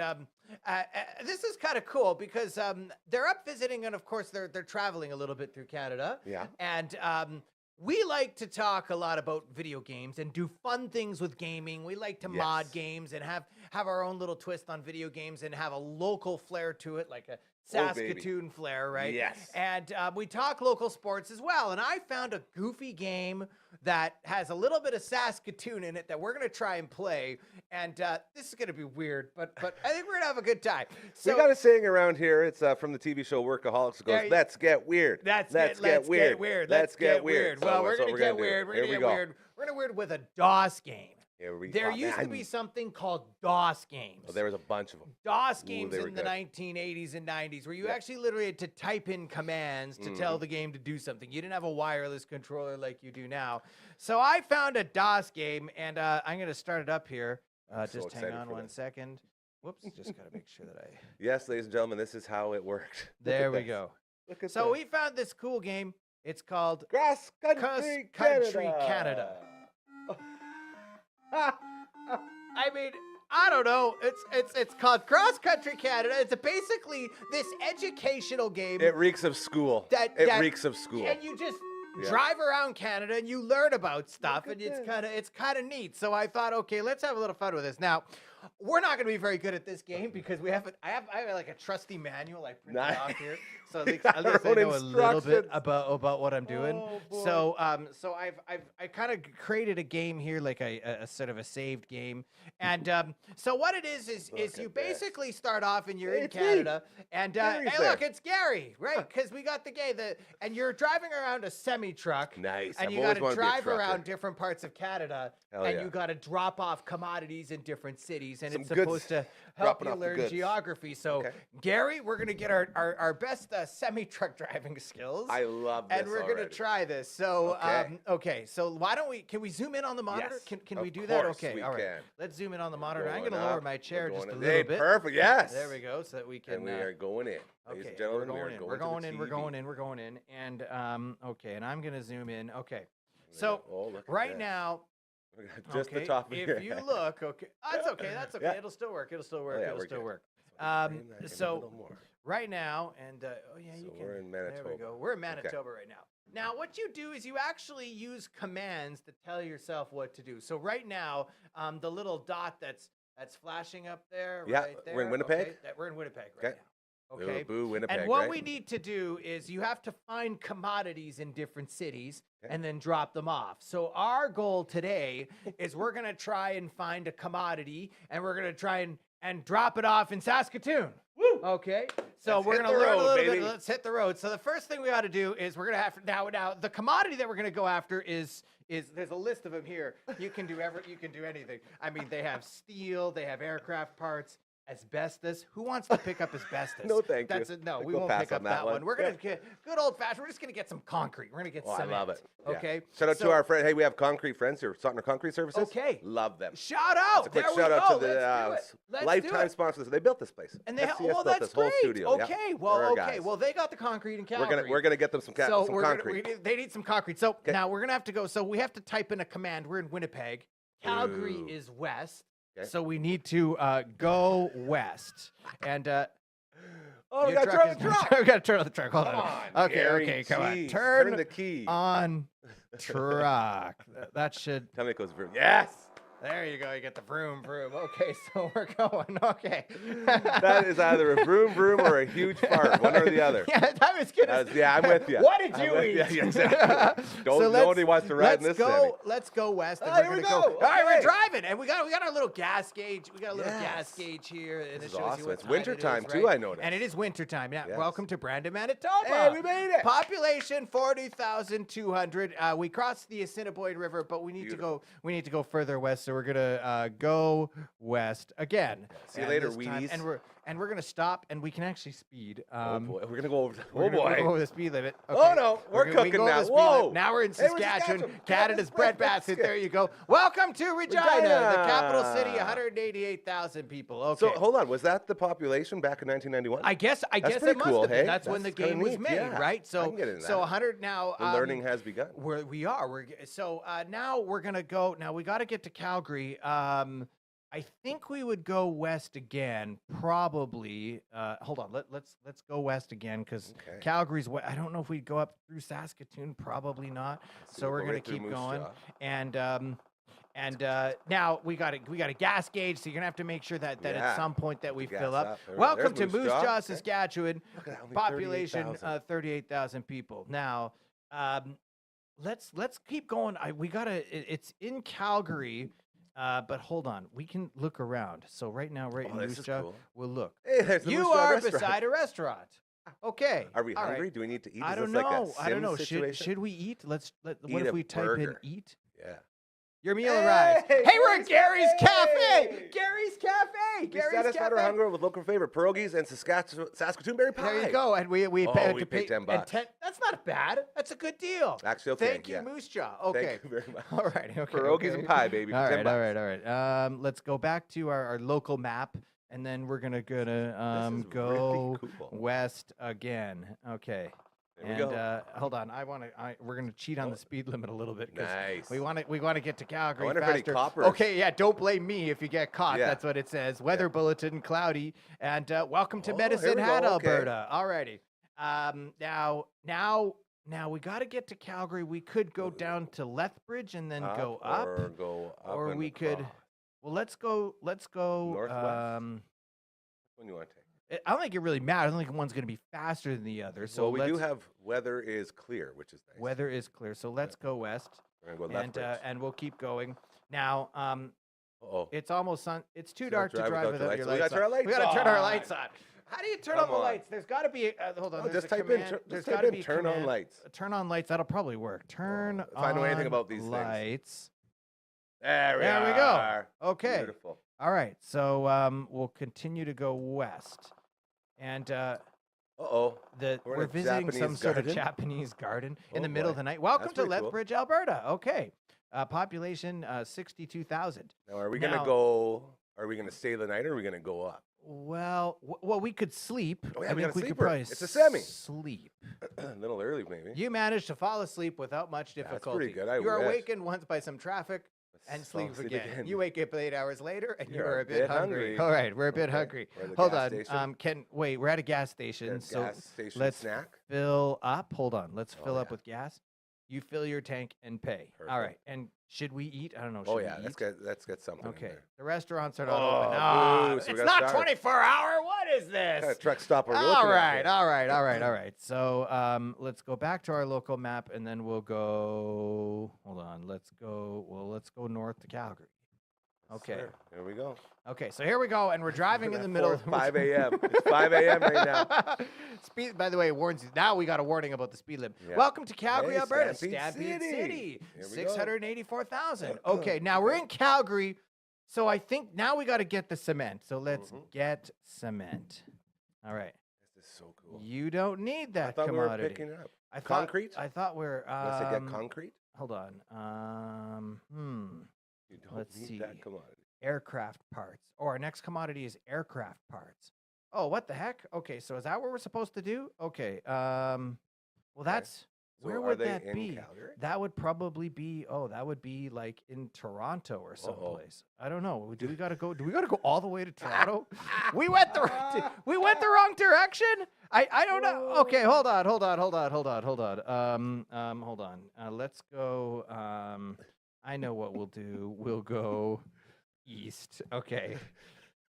S2: this is kind of cool because they're up visiting, and of course they're traveling a little bit through Canada.
S3: Yeah.
S2: And we like to talk a lot about video games and do fun things with gaming. We like to mod
S3: Yes.
S2: games and have our own little twist on video games and have a local flair to it, like a
S3: Oh, baby.
S2: Saskatoon flair, right?
S3: Yes.
S2: And we talk local sports as well. And I found a goofy game that has a little bit of Saskatoon in it that we're going to try and play. And this is going to be weird, but I think we're going to have a good time. So
S3: We got a saying around here. It's from the TV show Workaholics. It goes,
S2: There you-
S3: let's get weird.
S2: let's
S3: get
S2: get
S3: weird.
S2: weird.
S3: Let's get weird. So
S2: Well, we're
S3: that's what
S2: going to get
S3: do.
S2: weird. We're
S3: Here
S2: going to
S3: we
S2: get
S3: go.
S2: weird. We're going to weird with a DOS game.
S3: Here we
S2: There
S3: go.
S2: used to
S3: Man.
S2: be something called DOS games.
S3: Oh, there was a bunch of them.
S2: DOS
S3: Ooh,
S2: games
S3: they were
S2: in the
S3: good.
S2: 1980s and 90s where you
S3: Yeah.
S2: actually literally had to type in commands to
S3: Mm-hmm.
S2: tell the game to do something. You didn't have a wireless controller like you do now. So I found a DOS game, and I'm going to start it up here.
S3: I'm so
S2: Just hang
S3: excited
S2: on
S3: for
S2: one
S3: this.
S2: second. Whoops, just got to make sure that I...
S3: Yes, ladies and gentlemen, this is how it worked. Look
S2: There
S3: at
S2: we
S3: this.
S2: go.
S3: Look at
S2: So
S3: this.
S2: we found this cool game. It's called
S3: Cross
S2: Country Canada. I mean, I don't know. It's called Cross Country Canada. It's basically this educational game.
S3: It reeks of school.
S2: That-
S3: it
S2: that-
S3: reeks of school.
S2: And you just
S3: Yeah.
S2: drive around Canada and you learn about stuff,
S3: Look
S2: and
S3: at
S2: it's
S3: this.
S2: kind of neat. So I thought, okay, let's have a little fun with this. Now, we're not going to be very good at this game because I have like a trusty manual I printed
S3: Nice.
S2: off here, so at
S3: We
S2: least,
S3: got
S2: at least
S3: our
S2: I
S3: own
S2: know a little bit
S3: instructions.
S2: about what I'm doing.
S3: Oh, boy.
S2: So I kind of created a game here, like a sort of a saved game, and so what it is
S3: Look
S2: you
S3: at this.
S2: basically start off and you're
S3: Hey,
S2: in
S3: it's me.
S2: Canada, and
S3: Gary's
S2: hey,
S3: there.
S2: look, it's Gary, right? Because we got the game, and you're driving around a semi truck.
S3: Nice.
S2: And
S3: I've
S2: you
S3: always
S2: got to
S3: wanted to be a
S2: drive
S3: trucker.
S2: around different parts of Canada,
S3: Hell
S2: and
S3: yeah.
S2: you got to drop off commodities in different cities, and
S3: Some
S2: it's
S3: goods.
S2: supposed to help
S3: Dropping
S2: you
S3: off the
S2: learn
S3: goods.
S2: geography. So,
S3: Okay.
S2: Gary, we're gonna get our best semi-truck driving skills,
S3: I love this
S2: and we're gonna
S3: already.
S2: try this. So,
S3: Okay.
S2: okay. So why don't we? Can we zoom in on the monitor?
S3: Yes,
S2: Can
S3: of
S2: we do that?
S3: course
S2: Okay.
S3: we
S2: All right.
S3: can.
S2: Let's zoom in on the monitor. I'm
S3: Going
S2: gonna lower
S3: up,
S2: my
S3: we're
S2: chair just a
S3: going in.
S2: little
S3: Hey,
S2: bit.
S3: perfect. Yes.
S2: There we go, so that we can.
S3: And we are going in. Ladies
S2: Okay,
S3: and gentlemen,
S2: we're
S3: we are
S2: going in.
S3: going
S2: We're
S3: to the
S2: going in. We're
S3: TV.
S2: going in. We're going in. And okay, and I'm gonna zoom in. Okay.
S3: There
S2: So
S3: you go. Oh, look at
S2: right
S3: this.
S2: now,
S3: We got just
S2: okay,
S3: the top of
S2: if
S3: your
S2: you
S3: head.
S2: look, okay, that's okay. That's okay.
S3: Yeah.
S2: It'll still work. It'll still work.
S3: yeah,
S2: It'll
S3: we're
S2: still
S3: good.
S2: work.
S3: So let's frame that in a
S2: So
S3: little more.
S2: right now, and oh yeah, you
S3: So
S2: can.
S3: we're in
S2: There we
S3: Manitoba.
S2: go. We're in Manitoba right now. Now, what you do is you actually use commands to tell yourself what to do. So right now, the little dot that's flashing up there,
S3: Yeah,
S2: right there.
S3: we're in Winnipeg?
S2: Okay, we're in Winnipeg right
S3: Okay.
S2: now. Okay.
S3: Boo, Winnipeg,
S2: And what
S3: right?
S2: we need to do is you have to find commodities in different cities
S3: Okay.
S2: and then drop them off. So our goal today is we're going to try and find a commodity and we're going to try and drop it off in Saskatoon.
S3: Woo!
S2: Okay. So
S3: Let's
S2: we're
S3: hit
S2: going to
S3: the
S2: learn a
S3: road,
S2: little
S3: baby.
S2: bit. Let's hit the road. So the first thing we got to do is we're going to have to now the commodity that we're going to go after is there's a list of them here. You can do anything. I mean, they have steel, they have aircraft parts, asbestos. Who wants to pick up asbestos?
S3: No, thank you.
S2: That's it. No, we
S3: We'll
S2: won't
S3: pass
S2: pick up
S3: on that
S2: that one.
S3: one.
S2: We're gonna get good old fashioned. We're just gonna get some concrete. We're gonna get
S3: Oh, I
S2: cement.
S3: love it. Yeah.
S2: Okay.
S3: Shout out
S2: So-
S3: to our friend. Hey, we have concrete friends here. Sutner Concrete Services.
S2: Okay.
S3: Love them.
S2: Shout out.
S3: That's a quick
S2: there
S3: shout
S2: we
S3: out
S2: go.
S3: to the
S2: Let's do it. Let's do
S3: lifetime
S2: it.
S3: sponsors. They built this place.
S2: And they
S3: SCS
S2: well,
S3: built
S2: that's
S3: this whole
S2: great.
S3: studio. Yeah.
S2: Okay,
S3: They're
S2: well,
S3: our
S2: okay,
S3: guys.
S2: well, they got the concrete in
S3: we're
S2: Calgary.
S3: gonna get them some,
S2: so
S3: some
S2: we're
S3: concrete.
S2: they need some concrete. So now we're gonna have to go. So we have to type in a command. We're in Winnipeg. Calgary
S3: Ooh.
S2: is west.
S3: Okay.
S2: So we need to go west. And
S3: Oh, we
S2: your
S3: got to turn
S2: is-
S3: the truck.
S2: we got to turn on the truck. Hold
S3: Come
S2: on.
S3: on,
S2: Okay,
S3: Gary.
S2: okay, come on.
S3: Jeez,
S2: Turn
S3: the key.
S2: on truck. That should.
S3: Tell me it goes through. Yes.
S2: There you go. You get the vroom vroom. Okay, so we're going. Okay.
S3: That is either a vroom vroom or a huge fart, one or the other.
S2: Yeah, that was good.
S3: Yeah, I'm with you.
S2: What did
S3: I'm
S2: you
S3: with
S2: eat?
S3: you. Yeah, exactly. Nobody wants to ride in this semi.
S2: Let's go west. And
S3: Oh,
S2: we're
S3: here we
S2: gonna
S3: go.
S2: All right, we're
S3: Okay.
S2: driving, and we got our little gas gauge. We got a little gas
S3: Yes.
S2: gauge here, and
S3: This
S2: it
S3: is
S2: shows
S3: awesome.
S2: you what
S3: It's
S2: time
S3: winter
S2: it is,
S3: time, too,
S2: right?
S3: I noticed.
S2: And it is winter time. Yeah.
S3: Yes.
S2: Welcome to Brandon, Manitoba.
S3: Hey, we made it.
S2: Population 40,200. We crossed the Assiniboine River, but we need
S3: Beautiful.
S2: to go further west. So we're gonna go west again.
S3: See you
S2: And
S3: later,
S2: this time-
S3: Wheaties.
S2: And we're gonna stop, and we can actually speed.
S3: Oh boy, we're gonna go over.
S2: We're
S3: Oh
S2: gonna
S3: boy.
S2: go over the speed limit.
S3: Oh, no, we're
S2: we
S3: cooking
S2: go over
S3: now.
S2: the speed
S3: Whoa.
S2: limit. Now we're in
S3: Hey, we're in
S2: Saskatchewan,
S3: Saskatchewan.
S2: Canada's breadbasket. There you go. Welcome to Regina, the capital city,
S3: Regina.
S2: 188,000 people. Okay.
S3: So hold on, was that the population back in 1991?
S2: I guess
S3: That's
S2: it
S3: pretty
S2: must
S3: cool,
S2: have been.
S3: hey?
S2: That's when the
S3: That's kinda
S2: game was
S3: neat,
S2: made,
S3: yeah.
S2: right?
S3: I
S2: So
S3: can get into
S2: so
S3: that.
S2: 100 now.
S3: The learning has begun.
S2: We are. So now we're gonna go. Now we got to get to Calgary. I think we would go west again, probably. Hold on, let's go west again because
S3: Okay.
S2: Calgary's. I don't know if we'd go up through Saskatoon. Probably not. So we're
S3: go
S2: gonna
S3: right through
S2: keep
S3: Moose
S2: going.
S3: Jaw.
S2: And now we got a gas gauge, so you're gonna have to make sure that at
S3: Yeah.
S2: some point that we
S3: Gas
S2: fill
S3: up.
S2: up.
S3: There-
S2: Welcome
S3: there's
S2: to
S3: Moose
S2: Moose
S3: Jaw.
S2: Jaw,
S3: Okay.
S2: Saskatchewan.
S3: Look at that, only
S2: Population
S3: 38,000.
S2: 38,000 people. Now, let's keep going. We gotta. It's in Calgary, but hold on. We can look around. So right now, right
S3: Oh,
S2: in
S3: this
S2: Moose
S3: is
S2: Jaw,
S3: cool.
S2: we'll look.
S3: Hey, there's the
S2: You
S3: Moose Jaw
S2: are
S3: restaurant.
S2: beside a restaurant. Okay.
S3: Are we
S2: all right.
S3: hungry? Do we need to eat?
S2: I
S3: Is
S2: don't
S3: this
S2: know.
S3: like a
S2: I don't
S3: Sim
S2: know.
S3: situation?
S2: Should we eat? What
S3: Eat
S2: if
S3: a
S2: we type
S3: burger.
S2: in eat?
S3: Yeah.
S2: Your meal
S3: Hey,
S2: arrives. Hey, we're at Gary's
S3: Gary's
S2: Cafe.
S3: Cafe.
S2: Gary's Cafe.
S3: We
S2: Gary's
S3: satisfied our
S2: Cafe.
S3: hunger with local favorite pierogies and Saskatoon berry pie.
S2: There you go. And we
S3: Oh,
S2: pay,
S3: we
S2: to
S3: paid
S2: pay
S3: 10
S2: and
S3: bucks.
S2: That's not bad. That's a good deal.
S3: Actually, okay.
S2: Thank you,
S3: yeah.
S2: Moose Jaw. Okay.
S3: Thank you very much.
S2: All right. Okay.
S3: Pierogies
S2: okay.
S3: and pie, baby. For
S2: All
S3: 10
S2: right. All
S3: bucks.
S2: right. All right. Let's go back to our local map, and then we're gonna
S3: This is
S2: go
S3: really cool.
S2: west again. Okay.
S3: There we
S2: And
S3: go.
S2: hold on, we're gonna cheat on the speed limit a little bit. 'Cause
S3: Nice.
S2: We want to get to Calgary
S3: wonder if any
S2: faster.
S3: coppers-
S2: Okay, yeah. Don't blame me if you get caught.
S3: Yeah.
S2: That's what it says. Weather bulletin cloudy. And welcome to
S3: Oh,
S2: Medicine
S3: here we
S2: Hat,
S3: go, okay.
S2: Alberta. Alrighty. Now we got to get to Calgary. We could go down to Lethbridge and then go up.
S3: Or go up
S2: or
S3: and
S2: we could-
S3: across.
S2: Well, let's go.
S3: Northwest? Which one you want to take?
S2: I don't think it really matters. I don't think one's going to be faster than the other. So
S3: Well, we do
S2: let's-
S3: have weather is clear, which is nice.
S2: weather is clear. So let's go west,
S3: We're going to go left bridge.
S2: and we'll keep going. Now,
S3: Uh-oh.
S2: it's almost sun. It's too
S3: So
S2: dark to
S3: drive
S2: drive
S3: without
S2: without
S3: your
S2: your
S3: lights
S2: lights
S3: on.
S2: on.
S3: We gotta turn our
S2: We gotta turn our
S3: lights
S2: lights on. How do you turn
S3: Come
S2: on the
S3: on.
S2: lights? There's got to be. Hold on.
S3: Oh,
S2: there's
S3: just
S2: a
S3: type in,
S2: command.
S3: just
S2: There's
S3: type
S2: got to
S3: in
S2: be
S3: turn on
S2: command-
S3: lights.
S2: Turn on lights. That'll probably work. Turn
S3: if I know anything
S2: on
S3: about these things.
S2: lights.
S3: There we
S2: There we go.
S3: are.
S2: Okay.
S3: Beautiful.
S2: All right. So we'll continue to go west, and
S3: Uh-oh.
S2: we're
S3: We're in a
S2: visiting some
S3: Japanese
S2: sort
S3: garden?
S2: of Japanese garden in
S3: Oh,
S2: the middle
S3: boy.
S2: of the night. Welcome
S3: That's
S2: to
S3: pretty cool.
S2: Lethbridge, Alberta. Okay. Population 62,000.
S3: Now, are we
S2: Now-
S3: going to go, are we going to stay the night or are we going to go up?
S2: Well, well, we could sleep.
S3: Oh, yeah,
S2: I
S3: we
S2: think
S3: got a
S2: we could
S3: sleeper.
S2: probably
S3: It's a semi.
S2: sleep.
S3: A little early, maybe.
S2: You managed to fall asleep without much
S3: That's
S2: difficulty.
S3: pretty good. I
S2: you are
S3: wish.
S2: awakened once by some traffic and
S3: Fall
S2: sleep again. You wake up 8 hours later and
S3: You're
S2: you're a bit hungry.
S3: hungry.
S2: All right, we're a bit
S3: Okay,
S2: hungry.
S3: we're at the
S2: Hold
S3: gas
S2: on.
S3: station.
S2: Wait, we're at a gas station.
S3: Got a
S2: So
S3: gas station
S2: let's
S3: snack.
S2: fill up. Hold on. Let's
S3: Oh,
S2: fill up
S3: yeah.
S2: with gas. You fill your tank and pay. All
S3: Perfect.
S2: right. And should we eat? I don't know.
S3: Oh,
S2: should
S3: yeah.
S2: we
S3: Let's
S2: eat?
S3: get something in
S2: Okay.
S3: there.
S2: The restaurants are not
S3: Oh,
S2: open. Ah,
S3: boo, so we
S2: it's
S3: gotta
S2: not
S3: start.
S2: 24-hour. What is this?
S3: What kind of truck stop are we
S2: All
S3: looking at
S2: right,
S3: here?
S2: all right. So let's go back to our local map, and then we'll go. Hold on. Let's go. Well, let's go north to Calgary. Okay.
S3: Sir, here we go.
S2: Okay. So here we go, and we're driving in the middle.
S3: Of 5 a.m. It's 5 a.m. right now.
S2: Speed. By the way, it warns you. Now we got a warning about the speed limit.
S3: Yeah.
S2: Welcome to Calgary,
S3: Hey,
S2: Alberta.
S3: Stampede City. Here we go.
S2: 684,000. Okay. Now we're in Calgary, so I think now we got to get the cement. So let's get cement. All right.
S3: This is so cool.
S2: You don't need that
S3: I thought
S2: commodity.
S3: we were picking it up.
S2: I thought,
S3: Concrete?
S2: I thought we're.
S3: Unless I get concrete,
S2: Hold on.
S3: you don't
S2: Let's
S3: need
S2: see.
S3: that commodity.
S2: Aircraft parts. Oh, our next commodity is aircraft parts. Oh, what the heck? Okay, so is that what we're supposed to do? Okay. Well, that's
S3: So
S2: where
S3: are
S2: would
S3: they
S2: that
S3: in
S2: be?
S3: Calgary?
S2: That would probably be. Oh, that would be like in Toronto or someplace. I don't know. Do we gotta go? Do we gotta go all the way to Toronto? we went the wrong direction. I don't know. Okay, hold on. Hold on. Let's go. I know what we'll do. We'll go east. Okay.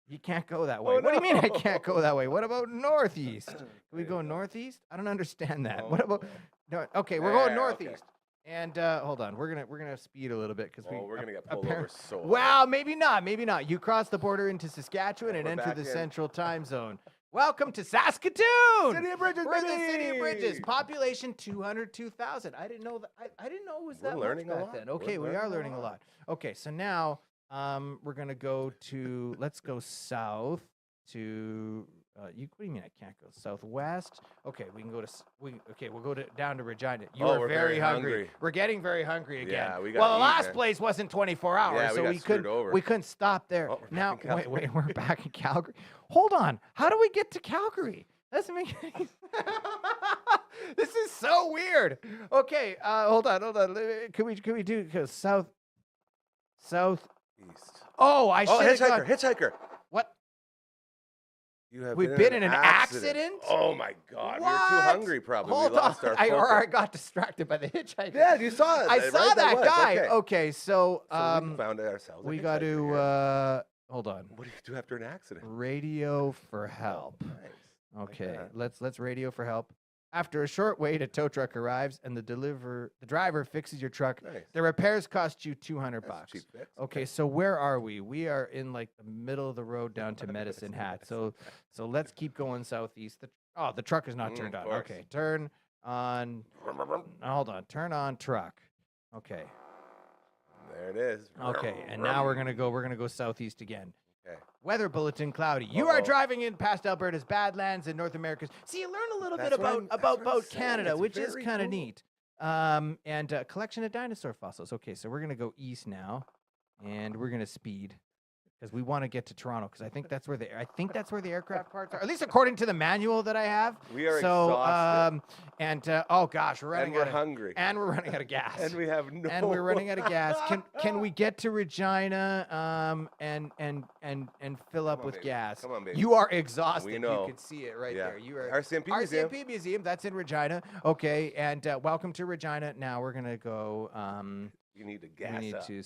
S2: You can't go that way.
S3: Oh,
S2: What do you mean I
S3: no.
S2: can't go that way? What about northeast? Can we go northeast? I don't understand that. What about? No, okay, we're going
S3: There, okay.
S2: northeast. And hold on, we're gonna speed a little bit because
S3: We're gonna get pulled over so hard.
S2: Wow, maybe not. You cross the border into Saskatchewan and
S3: We're
S2: enter
S3: back
S2: the
S3: in.
S2: central time zone. Welcome to Saskatoon.
S3: City of Bridges,
S2: We're in the city of
S3: baby!
S2: Bridges. Population 202,000. I didn't know that. I didn't know it was
S3: We're
S2: that
S3: learning a
S2: much back
S3: lot.
S2: then.
S3: We're
S2: Okay, we are
S3: learning a
S2: learning a
S3: lot.
S2: lot. Okay, so now we're gonna go to. Let's go south to. What do you mean I can't go southwest? Okay, we can go to. We'll go down to Regina. You
S3: Oh,
S2: are
S3: we're
S2: very
S3: very
S2: hungry.
S3: hungry.
S2: We're getting very hungry again.
S3: Yeah, we
S2: well,
S3: gotta
S2: the
S3: eat,
S2: last
S3: man.
S2: place wasn't 24 hours,
S3: Yeah, we
S2: so
S3: got
S2: we
S3: screwed
S2: couldn't
S3: over.
S2: we couldn't stop there.
S3: Oh, we're back
S2: Now,
S3: in Calgary.
S2: wait, we're back in Calgary. Hold on, how do we get to Calgary? Doesn't make any This is so weird. Okay, hold on. Can we do because south?
S3: East.
S2: Oh, I
S3: Oh,
S2: should have
S3: hitchhiker.
S2: What?
S3: You have
S2: We've been in an accident?
S3: Oh my God, we were too
S2: What?
S3: hungry. Probably
S2: Hold
S3: we lost
S2: on.
S3: our
S2: I
S3: focus.
S2: got distracted by the hitchhiker.
S3: Yeah, you saw it.
S2: I
S3: right?
S2: saw that
S3: was,
S2: guy.
S3: Okay.
S2: Okay, so
S3: So we found ourselves. a
S2: we got
S3: hitchhiker here.
S2: to hold on.
S3: What do you do after an accident?
S2: Radio for help.
S3: Nice.
S2: Okay,
S3: that.
S2: let's radio for help. After a short wait, a tow truck arrives and the driver fixes your truck.
S3: Nice.
S2: The repairs cost you $200
S3: That's a
S2: bucks.
S3: cheap fix.
S2: Okay, so where are we? We are in like the middle of the road down to Medicine Hat. So let's keep going southeast. The truck is not turned
S3: of
S2: on.
S3: course.
S2: Okay, turn on. Hold on, turn on truck. Okay,
S3: There it is.
S2: okay, and now we're gonna go southeast again.
S3: Okay.
S2: Weather bulletin cloudy. You are
S3: Uh-oh.
S2: driving in past Alberta's Badlands in North America. See, you learn a little bit
S3: That's what
S2: about
S3: I'm saying.
S2: Canada,
S3: It's
S2: which is
S3: very
S2: kind of
S3: cool.
S2: neat. And a collection of dinosaur fossils. Okay, so we're gonna go east now, and we're gonna speed because we want to get to Toronto because I think that's where the aircraft parts are. At least according to the manual that I have.
S3: We are
S2: so,
S3: exhausted.
S2: oh gosh, we're running
S3: and we're
S2: out of,
S3: hungry.
S2: and we're running out of gas.
S3: And we have no.
S2: And we're running out of gas. Can we get to Regina and fill up
S3: Come on,
S2: with
S3: baby.
S2: gas?
S3: Come on, baby.
S2: You are exhausted.
S3: We know.
S2: You can see it right
S3: Yeah.
S2: there. You are
S3: RCMP Museum.
S2: RCMP Museum. That's in Regina. Okay, and welcome to Regina. Now we're gonna go.
S3: You need to
S2: We
S3: gas
S2: need
S3: up.
S2: to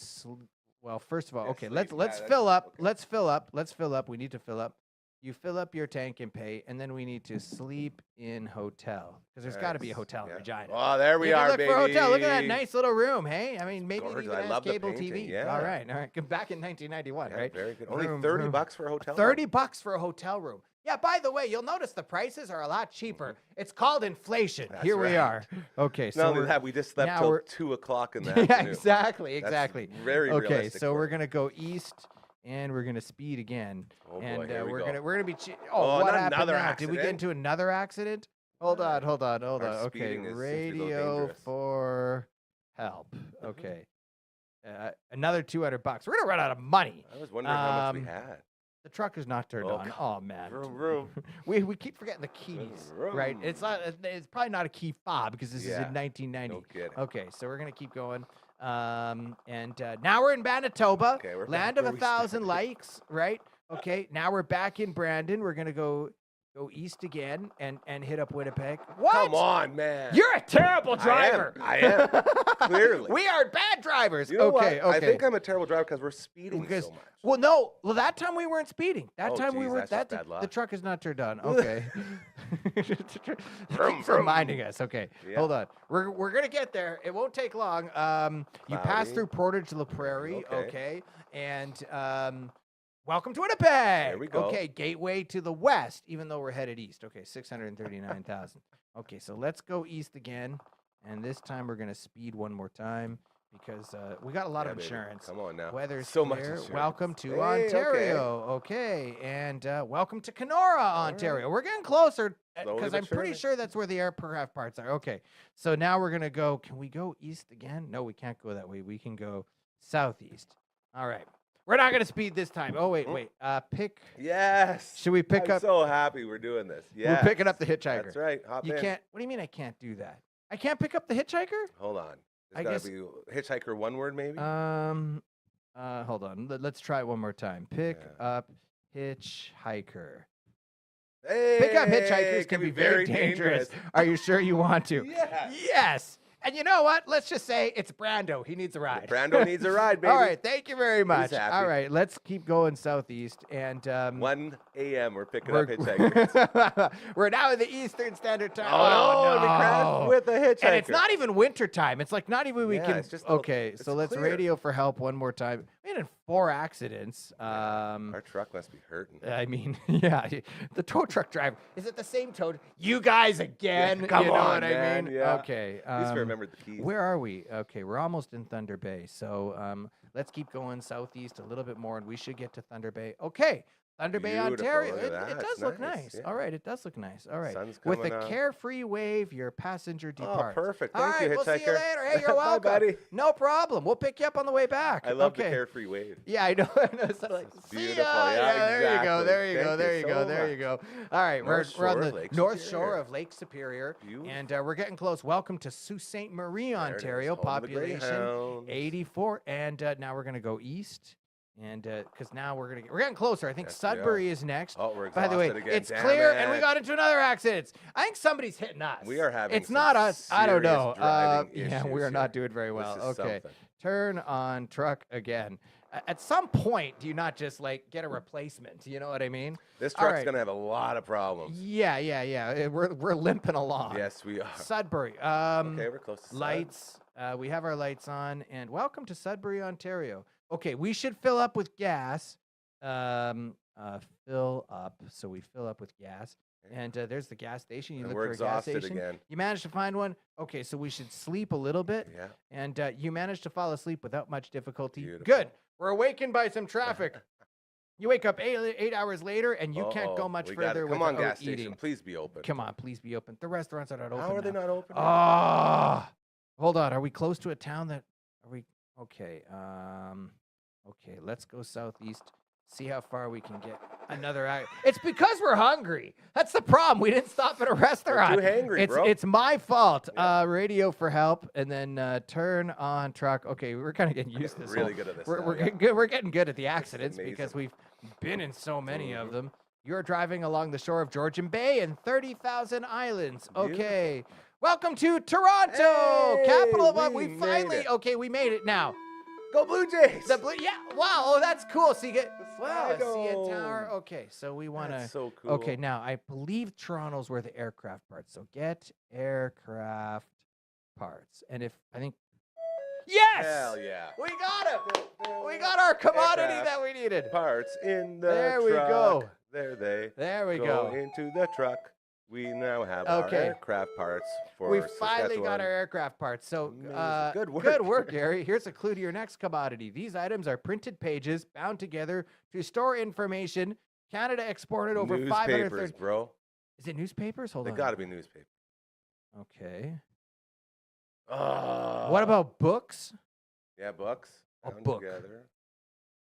S2: Well, first of all,
S3: Yeah,
S2: okay,
S3: sleep.
S2: let's
S3: Yeah, that's-
S2: fill up.
S3: okay.
S2: Let's fill up. Let's fill up. We need to fill up. You fill up your tank and pay, and then we need to sleep in hotel because there's got to be a
S3: Nice.
S2: hotel in
S3: Yeah.
S2: Regina.
S3: Oh, there we
S2: You can
S3: are,
S2: look
S3: baby.
S2: for a hotel. Look at that nice little room. Hey, I mean, maybe it
S3: gorgeous.
S2: even
S3: I
S2: has
S3: love the
S2: cable
S3: painting,
S2: TV.
S3: yeah.
S2: All right. Back in 1991,
S3: Yeah,
S2: right?
S3: very good. Only
S2: Room,
S3: 30
S2: room.
S3: bucks for a hotel.
S2: 30 bucks for a hotel room. Yeah, by the way, you'll notice the prices are a lot cheaper. It's called inflation.
S3: That's
S2: Here we
S3: right.
S2: are. Okay, so
S3: Not only
S2: we're-
S3: that, we just slept
S2: now
S3: till
S2: we're-
S3: 2 o'clock in the
S2: yeah,
S3: afternoon.
S2: exactly.
S3: That's very
S2: Okay,
S3: realistic
S2: so
S3: for
S2: we're
S3: you.
S2: gonna go east, and we're gonna speed again,
S3: Oh boy,
S2: and
S3: here we
S2: we're
S3: go.
S2: gonna be.
S3: Oh,
S2: what
S3: not
S2: happened
S3: another
S2: now? Did we get
S3: accident?
S2: into another accident? Hold on.
S3: Our
S2: Okay,
S3: speeding seems to be a little
S2: radio
S3: dangerous.
S2: for help. Okay, another $200. We're gonna run out of money.
S3: I was wondering how much we
S2: Um,
S3: had.
S2: The truck is not turned
S3: Oh,
S2: on. Oh man.
S3: Vroom, vroom.
S2: We keep forgetting the keys, right?
S3: Vroom.
S2: It's not. It's probably not a key fob because this is
S3: Yeah,
S2: in 1990.
S3: No kidding.
S2: Okay, so we're gonna keep going. And now we're in Manitoba,
S3: Okay, we're
S2: land
S3: back
S2: of
S3: where
S2: a
S3: we
S2: thousand
S3: started.
S2: likes, right? Okay, now we're back in Brandon. We're gonna go east again and hit up Winnipeg. What?
S3: Come on, man.
S2: You're a terrible driver.
S3: I am. Clearly.
S2: We are bad drivers.
S3: You know
S2: okay,
S3: what?
S2: okay.
S3: I think I'm a terrible driver because we're speeding
S2: Because
S3: so much.
S2: well, no, well that time we weren't speeding. That
S3: Oh,
S2: time we
S3: geez,
S2: were.
S3: that's just
S2: That
S3: bad luck.
S2: the truck is not turned on. Okay.
S3: Vroom,
S2: Keeps
S3: vroom.
S2: reminding us. Okay,
S3: Yeah.
S2: hold on. We're gonna get there. It won't take long. You pass
S3: Cloudy.
S2: through Portage La Prairie.
S3: Okay.
S2: Okay, and welcome to Winnipeg.
S3: There we go.
S2: Okay, gateway to the west. Even though we're headed east. Okay, 639,000. Okay, so let's go east again, and this time we're gonna speed one more time because we got a lot
S3: Yeah,
S2: of
S3: baby.
S2: insurance.
S3: Come on now.
S2: Weather's
S3: so much
S2: clear.
S3: insurance.
S2: Welcome to
S3: Hey,
S2: Ontario. Okay, and welcome to Kenora, Ontario. We're getting closer
S3: Slowly
S2: because
S3: but
S2: I'm pretty
S3: surely.
S2: sure that's where the aircraft parts are. Okay, so now we're gonna go. Can we go east again? No, we can't go that way. We can go southeast. All right, we're not gonna speed this time. Oh wait. Pick.
S3: Yes.
S2: Should we pick
S3: I'm
S2: up?
S3: so happy we're doing this. Yeah.
S2: We're picking up the hitchhiker.
S3: That's right. Hop
S2: You
S3: in.
S2: can't. What do you mean I can't do that? I can't pick up the hitchhiker?
S3: Hold on.
S2: I
S3: It's
S2: guess-
S3: gotta be hitchhiker one word maybe.
S2: Hold on. Let's try it one more time. Pick
S3: Yeah.
S2: up hitchhiker.
S3: Hey,
S2: Pick up hitchhikers
S3: it
S2: can be very dangerous. Are you sure you want to?
S3: Yes.
S2: Yes. And you know what? Let's just say it's Brando. He needs a ride.
S3: Brando needs a ride, baby.
S2: All right. Thank you very much.
S3: happy.
S2: All right. Let's keep going southeast. And
S3: 1 a.m. We're picking
S2: we're,
S3: up hitchhikers.
S2: we're now in the Eastern Standard Time.
S3: Oh, no, and we
S2: no.
S3: crashed with a hitchhiker.
S2: And it's not even winter time. It's like not even we
S3: Yeah,
S2: can.
S3: it's just a little-
S2: Okay,
S3: it's
S2: so let's
S3: clear.
S2: radio for help one more time. We had 4 accidents.
S3: Our truck must be hurting.
S2: I mean, yeah, the tow truck driver. Is it the same tow? You guys again?
S3: come
S2: you know
S3: on,
S2: what I
S3: man,
S2: mean?
S3: yeah.
S2: Okay.
S3: At least we remembered the keys.
S2: Where are we? Okay, we're almost in Thunder Bay. So let's keep going southeast a little bit more, and we should get to Thunder Bay. Okay. Thunder Bay,
S3: Beautiful,
S2: Ontario.
S3: look at
S2: It
S3: that,
S2: does
S3: it's
S2: look
S3: nice,
S2: nice.
S3: yeah.
S2: All right, it does look nice. All right.
S3: Sun's
S2: With a
S3: coming up.
S2: carefree wave, your passenger
S3: Oh,
S2: departs.
S3: perfect.
S2: All
S3: Thank you,
S2: right, we'll see you
S3: hitchhiker.
S2: later. Hey, you're
S3: Bye,
S2: welcome.
S3: buddy.
S2: No problem. We'll pick you up on the way back.
S3: I love
S2: okay.
S3: the carefree wave.
S2: Yeah, I know. I know. It's sort of like,
S3: It's
S2: see
S3: beautiful.
S2: ya.
S3: Yeah,
S2: there you go.
S3: exactly.
S2: There you go.
S3: Thank
S2: There
S3: you
S2: you go.
S3: so
S2: There you
S3: much.
S2: go. All right,
S3: North
S2: we're on
S3: Shore
S2: the
S3: of Lake
S2: North
S3: Superior.
S2: Shore of Lake Superior,
S3: Beautiful.
S2: and we're getting close. Welcome to Sault Ste. Marie,
S3: There it is,
S2: Ontario.
S3: home of the
S2: Population
S3: Greyhounds.
S2: 84, and now we're gonna go east. And because now we're getting closer. I think
S3: Yes, we are.
S2: Sudbury is next.
S3: Oh, we're
S2: By the way,
S3: exhausted again.
S2: it's
S3: Damn
S2: clear, and we
S3: it.
S2: got into another accident. I think somebody's hitting us.
S3: We are having
S2: It's
S3: some
S2: not us. I don't
S3: serious
S2: know.
S3: driving
S2: Yeah, we
S3: issues
S2: are not
S3: here.
S2: doing very well.
S3: This is
S2: Okay,
S3: something.
S2: turn on truck again. At some point, do you not just like get a replacement? You know what I mean?
S3: This
S2: All
S3: truck's
S2: right.
S3: gonna have a lot of problems.
S2: Yeah. We're limping along.
S3: Yes, we are.
S2: Sudbury.
S3: Okay, we're close to Sud.
S2: Lights. We have our lights on, and welcome to Sudbury, Ontario. Okay, we should fill up with gas. Fill up. So we fill up with gas, and there's the gas station. You
S3: And
S2: look
S3: we're
S2: for a gas
S3: exhausted
S2: station.
S3: again.
S2: You managed to find one. Okay, so we should sleep a little bit,
S3: Yeah.
S2: and you managed to fall asleep without much difficulty.
S3: Beautiful.
S2: Good. We're awakened by some traffic. You wake up 8 hours later, and you can't go
S3: Uh-oh,
S2: much
S3: we got
S2: further
S3: it. Come
S2: without
S3: on, gas
S2: eating.
S3: station, please be open.
S2: Come on, please be open. The restaurants are not open.
S3: How are they
S2: now.
S3: not open?
S2: Ah, hold on. Are we close to a town that? Are we? Okay. Okay. Let's go southeast. See how far we can get. It's because we're hungry. That's the problem. We didn't stop at a restaurant.
S3: too hangry,
S2: it's
S3: bro.
S2: it's my fault.
S3: Yeah.
S2: Radio for help, and then turn on truck. Okay, we're kind of getting used to this.
S3: really
S2: whole-
S3: good at this.
S2: We're
S3: now,
S2: we're
S3: yeah.
S2: getting good. We're getting good at the accidents
S3: amazing.
S2: because we've been in so many of
S3: Mhm.
S2: them. You're driving along the shore of Georgian Bay and 30,000 islands. Okay. Welcome to Toronto,
S3: Hey,
S2: capital of what
S3: we
S2: we
S3: made
S2: finally.
S3: it.
S2: Okay, we made it now.
S3: Go Blue Jays.
S2: The blue, yeah. Wow. Oh, that's cool. So you get
S3: The
S2: wow, a
S3: Sky
S2: CN
S3: Dome.
S2: Tower. Okay, so we want to.
S3: That's so cool.
S2: Okay, now I believe Toronto's where the aircraft parts. So get aircraft parts, and if I think. Yes.
S3: Hell yeah.
S2: We got him. We got our commodity
S3: Aircraft
S2: that we needed.
S3: Parts in the
S2: There we
S3: truck.
S2: go.
S3: There they
S2: There we
S3: go
S2: go.
S3: into the truck. We now have our
S2: Okay.
S3: aircraft parts for
S2: We finally got
S3: Saskatchewan.
S2: our aircraft parts. So
S3: Amazing. Good work.
S2: Good work, Gary. Here's a clue to your next commodity. These items are printed pages bound together to store information. Canada exported over
S3: Newspapers,
S2: 530.
S3: bro.
S2: Is it newspapers? Hold
S3: They
S2: on.
S3: got to be newspapers.
S2: Okay.
S3: Oh.
S2: What about books?
S3: Yeah, books.
S2: A
S3: bound
S2: book.
S3: Together.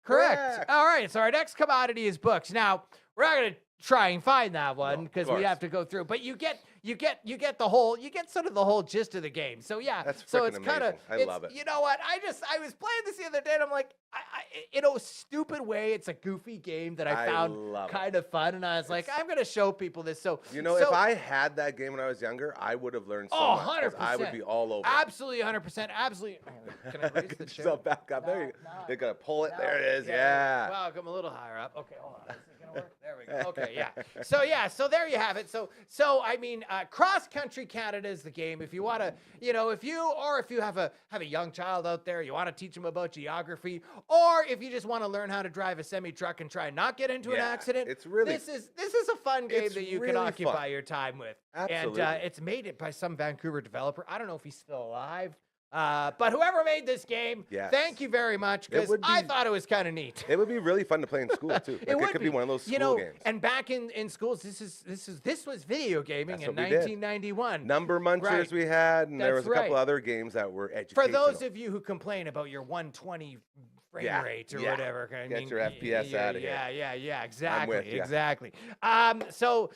S2: Correct. All right. So our next commodity is books. Now we're not going to try and find that one
S3: No,
S2: because
S3: of
S2: we
S3: course.
S2: have to go through. But you get the whole, you get sort of the whole gist of the game. So yeah.
S3: That's
S2: so
S3: frickin'
S2: it's kind of,
S3: amazing. I love it.
S2: You know what? I was playing this the other day and I'm like, in a stupid way, it's a goofy game that I found
S3: love it.
S2: kind of fun, and I was like, I'm going to show people this. So
S3: You know,
S2: so,
S3: if I had that game when I was younger, I would have learned so
S2: Oh,
S3: much. 'Cause I would
S2: 100%.
S3: be all over. it.
S2: absolutely 100%, absolutely. Can I raise the
S3: Get
S2: chair?
S3: yourself back up. There you
S2: No,
S3: go. They gotta pull it.
S2: No,
S3: There it is. Yeah.
S2: Wow, come a little higher up. Okay, hold on. Is this gonna work? There we go. Okay, yeah. So there you have it. So I mean, cross country Canada is the game. If you want to, if you have a young child out there, you want to teach them about geography, or if you just want to learn how to drive a semi truck and try and not get into an
S3: Yeah,
S2: accident,
S3: it's really-
S2: this is a fun game
S3: It's
S2: that you
S3: really
S2: can occupy
S3: fun.
S2: your time with.
S3: Absolutely.
S2: And it's made by some Vancouver developer. I don't know if he's still alive. But whoever made this game,
S3: Yes.
S2: thank you very much, because
S3: would
S2: I
S3: be-
S2: thought it was kind of neat.
S3: It would be really fun to play in school too. Like,
S2: would
S3: could be one of those
S2: you
S3: school
S2: know,
S3: games.
S2: And back in schools, this was video gaming
S3: That's
S2: in
S3: what we did.
S2: 1991.
S3: Number munchers
S2: Right.
S3: we had, and there
S2: That's
S3: was a couple
S2: right.
S3: other games that were
S2: For
S3: educational.
S2: those of you who complain about your 120 frame
S3: Yeah,
S2: rate or
S3: yeah.
S2: whatever, I
S3: Get
S2: mean,
S3: your FPS outta here.
S2: Yeah, exactly,
S3: with ya.
S2: exactly. So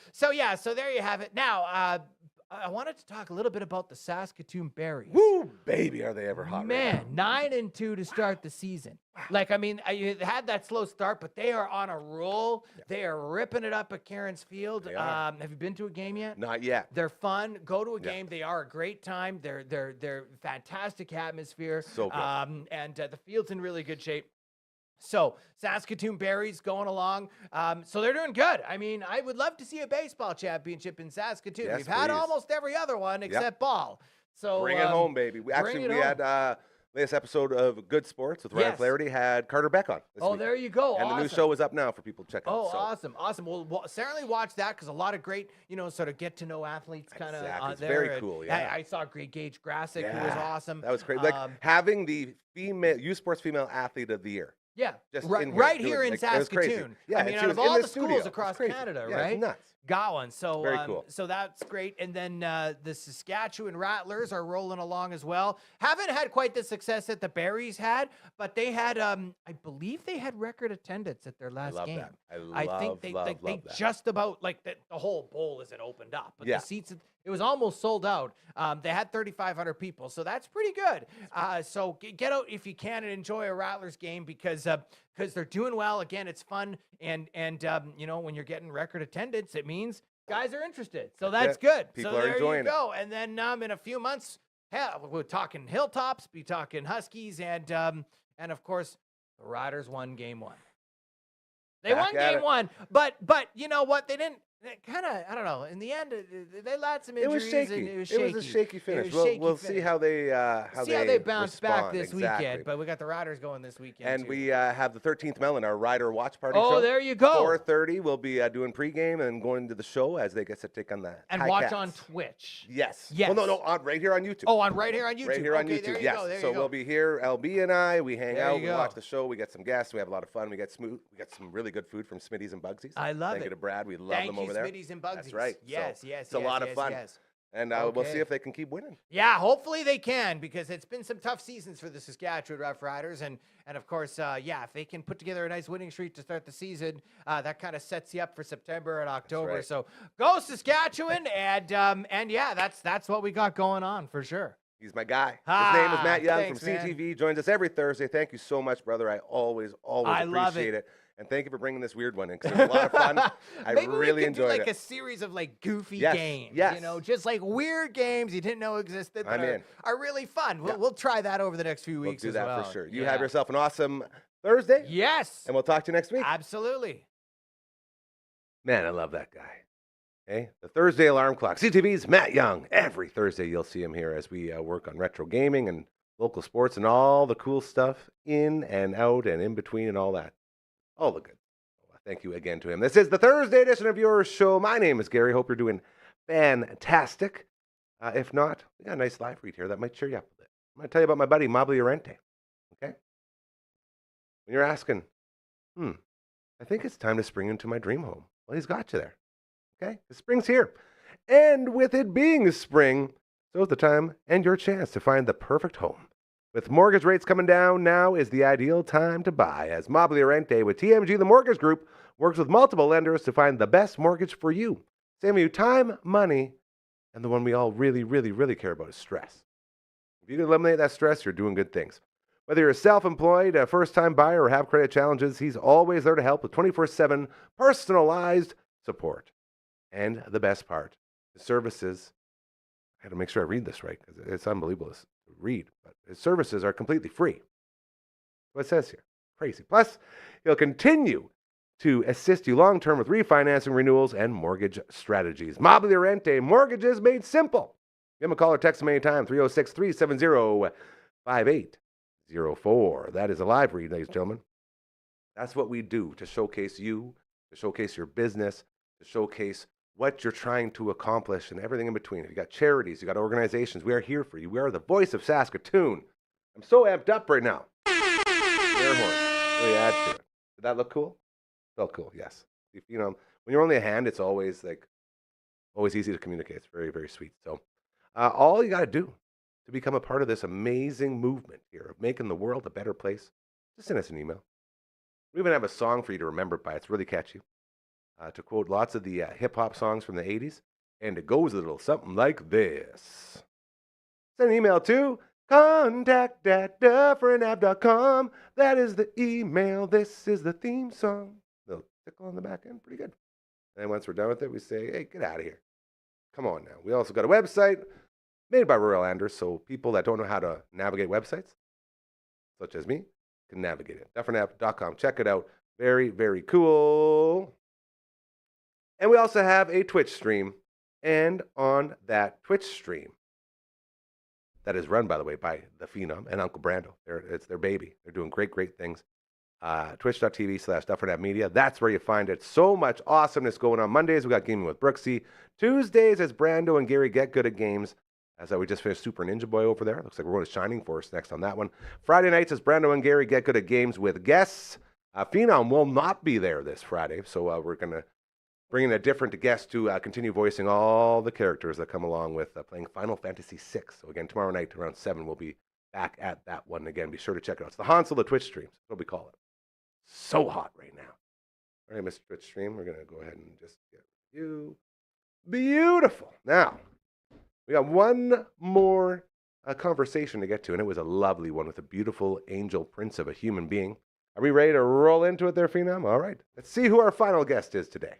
S2: there you have it. Now, I wanted to talk a little bit about the Saskatoon Berries.
S3: Woo, baby, are they ever hot?
S2: Man,
S3: right
S2: 9-2 to start the season. Like, I mean, you had that slow start, but they are on a roll. They are ripping it up at Cairns Field.
S3: They are.
S2: Have you been to a game yet?
S3: now? Not yet.
S2: They're fun. Go to a
S3: Yeah.
S2: game. They are a great time. They're fantastic atmosphere.
S3: So good.
S2: And the field's in really good shape. So Saskatoon Berries going along. So they're doing good. I mean, I would love to see a baseball championship in Saskatoon.
S3: Yes,
S2: We've had
S3: please.
S2: almost every other one except ball. So
S3: Bring it home, baby. We had latest episode of Good Sports with Ryan
S2: Yes.
S3: Flaherty had Carter Beck on. This
S2: Oh,
S3: week.
S2: there you go.
S3: And the new
S2: Awesome.
S3: show is up now for people to check out.
S2: Oh,
S3: so.
S2: awesome. Well, certainly watch that, because a lot of great, sort of get to know athletes kind of
S3: Exactly. It's
S2: there.
S3: very
S2: and
S3: cool, yeah.
S2: I saw great Gage Grassick, who was
S3: Yeah,
S2: awesome.
S3: That was great. Like having the female U Sports Female Athlete of the Year.
S2: Yeah,
S3: Just
S2: right,
S3: in here
S2: right
S3: doing
S2: here
S3: it.
S2: in
S3: Like, it was crazy.
S2: Saskatoon.
S3: Yeah,
S2: I
S3: and
S2: mean,
S3: she
S2: out
S3: was
S2: of
S3: in
S2: all
S3: the
S2: the
S3: studio.
S2: schools
S3: It was
S2: across
S3: crazy.
S2: Canada,
S3: Yeah, it's
S2: right?
S3: nuts.
S2: Got one. So
S3: Very cool.
S2: So that's great. And then the Saskatchewan Rattlers are rolling along as well. Haven't had quite the success that the Berries had, but they had, I believe they had record attendance at their last
S3: love
S2: game.
S3: that.
S2: I think they
S3: love
S2: they
S3: that.
S2: just about, like, the whole bowl isn't opened up, but
S3: Yeah.
S2: the seats, it was almost sold out. They had 3,500 people, so that's pretty good. So get out if you can and enjoy a Rattlers game, because they're doing well. Again, it's fun, and when you're getting record attendance, it means guys are interested. So that's
S3: it.
S2: good.
S3: People
S2: so
S3: are
S2: there
S3: enjoying
S2: you go. And then in a few months, hell, we're talking Hilltops, be talking Huskies, and of course the Riders won game one. They
S3: Back
S2: won
S3: at
S2: game
S3: it.
S2: one, but you know what? They didn't. Kind of, I don't know. In the end, they had some
S3: It was
S2: injuries,
S3: shaky.
S2: and it was
S3: It
S2: shaky.
S3: was a shaky finish.
S2: It was shaky
S3: We'll see
S2: finish.
S3: how they
S2: See how they bounce back
S3: respond.
S2: this
S3: Exactly.
S2: weekend. But we got the Riders going this weekend,
S3: And
S2: too.
S3: we have the 13th Melon, our Rider Watch Party show.
S2: Oh, there you go.
S3: 4:30. We'll be doing pregame and going to the show as they get to take on the
S2: And
S3: High
S2: watch
S3: Cats.
S2: on Twitch.
S3: Yes.
S2: Yes.
S3: Well, no, right here on YouTube.
S2: Oh, right here on YouTube.
S3: Right here on
S2: Okay,
S3: YouTube.
S2: there you
S3: Yes.
S2: go, there
S3: So
S2: you go.
S3: we'll be here. LB and I. We hang
S2: There
S3: out.
S2: you
S3: We
S2: go.
S3: watch the show. We get some guests. We have a lot of fun. We get smooth. We get some really good food from Smitty's and Bugsy's.
S2: I love
S3: Thank
S2: it.
S3: you to Brad. We love
S2: Thank
S3: them
S2: you,
S3: over there.
S2: Smitty's and Bugsy's.
S3: That's right.
S2: Yes,
S3: So
S2: yes,
S3: it's a lot of fun.
S2: yes.
S3: And we'll see
S2: Okay.
S3: if they can keep winning.
S2: Yeah, hopefully they can, because it's been some tough seasons for the Saskatchewan Rough Riders, and of course, if they can put together a nice winning streak to start the season, that kind of sets you up for September and October.
S3: right.
S2: So go Saskatchewan, and yeah, that's what we got going on for sure.
S3: He's my guy.
S2: Ah,
S3: His name is Matt Young
S2: thanks,
S3: from
S2: man.
S3: CTV. Joins us every Thursday. Thank you so much, brother. I always
S2: I love
S3: appreciate it. And thank you for bringing this weird one in, because it was a lot of fun. I
S2: Maybe
S3: really
S2: we could
S3: enjoyed
S2: do like
S3: it.
S2: a series of like goofy
S3: Yes,
S2: games,
S3: yes.
S2: you know, just like weird games you didn't know existed that
S3: I'm in.
S2: are really fun.
S3: Yeah.
S2: We'll try that over the next few
S3: We'll
S2: weeks
S3: do
S2: as
S3: that
S2: well.
S3: for sure. You
S2: Yeah.
S3: have yourself an awesome Thursday,
S2: Yes,
S3: and we'll talk to you next week.
S2: absolutely.
S3: Man, I love that guy. Hey, the Thursday alarm clock. CTV's Matt Young. Every Thursday you'll see him here as we work on retro gaming and local sports and all the cool stuff in and out and in between and all that. All the good. Well, thank you again to him. This is the Thursday edition of your show. My name is Gary. Hope you're doing fantastic. If not, we got a nice live read here that might cheer you up a bit. I'm going to tell you about my buddy, Mobley Orente. Okay? When you're asking, I think it's time to spring into my dream home. Well, he's got you there. Okay? The spring's here. And with it being spring, so is the time and your chance to find the perfect home. With mortgage rates coming down, now is the ideal time to buy, as Mobley Orente with TMG The Mortgage Group works with multiple lenders to find the best mortgage for you, saving you time, money, and the one we all really, really, really care about is stress. If you can eliminate that stress, you're doing good things. Whether you're self-employed, a first-time buyer, or have credit challenges, he's always there to help with 24/7 personalized support. And the best part, the services, I had to make sure I read this right because it's unbelievable to read, but his services are completely free. What it says here, crazy. Plus, he'll continue to assist you long-term with refinancing, renewals, and mortgage strategies. Mobley Orente, mortgages made simple. Give him a call or text him anytime, 306-370-5804. That is a live read, ladies and gentlemen. That's what we do to showcase you, to showcase your business, to showcase what you're trying to accomplish and everything in between. If you got charities, you got organizations, we are here for you. We are the voice of Saskatoon. I'm so amped up right now. Air horn. Really add to it. Did that look cool? Felt cool, yes. You know, when you're only a hand, it's always easy to communicate. It's very, very sweet. So all you got to do to become a part of this amazing movement here of making the world a better place, just send us an email. We even have a song for you to remember it by. It's really catchy. To quote lots of the hip-hop songs from the 80s, and it goes a little something like this. Send an email to contact@dufferinave.com. That is the email. This is the theme song. Little tickle on the back end, pretty good. And once we're done with it, we say, hey, get out of here. Come on now. We also got a website made by Royal Anders, so people that don't know how to navigate websites, such as me, can navigate it. Dufferinav.com. Check it out. Very, very cool. And we also have a Twitch stream. And on that Twitch stream, that is run, by the way, by the Phenom and Uncle Brando. It's their baby. They're doing great, great things. Twitch.tv/Dufferin Ave Media. That's where you find it. So much awesomeness going on. Mondays, we got Gaming with Brooksy. Tuesdays, as Brando and Gary get good at games. As we just finished Super Ninja Boy over there. Looks like we're going to Shining Force next on that one. Friday nights, as Brando and Gary get good at games with guests. Phenom will not be there this Friday, so we're going to bring in a different guest to continue voicing all the characters that come along with playing Final Fantasy VI. So again, tomorrow night around 7, we'll be back at that one again. Be sure to check it out. It's the Hansel of Twitch streams. That's what we call it. So hot right now. All right, Mr. Twitch stream, we're going to go ahead and just get you. Beautiful. Now, we got one more conversation to get to, and it was a lovely one with a beautiful angel prince of a human being. Are we ready to roll into it there, Phenom? All right. Let's see who our final guest is today.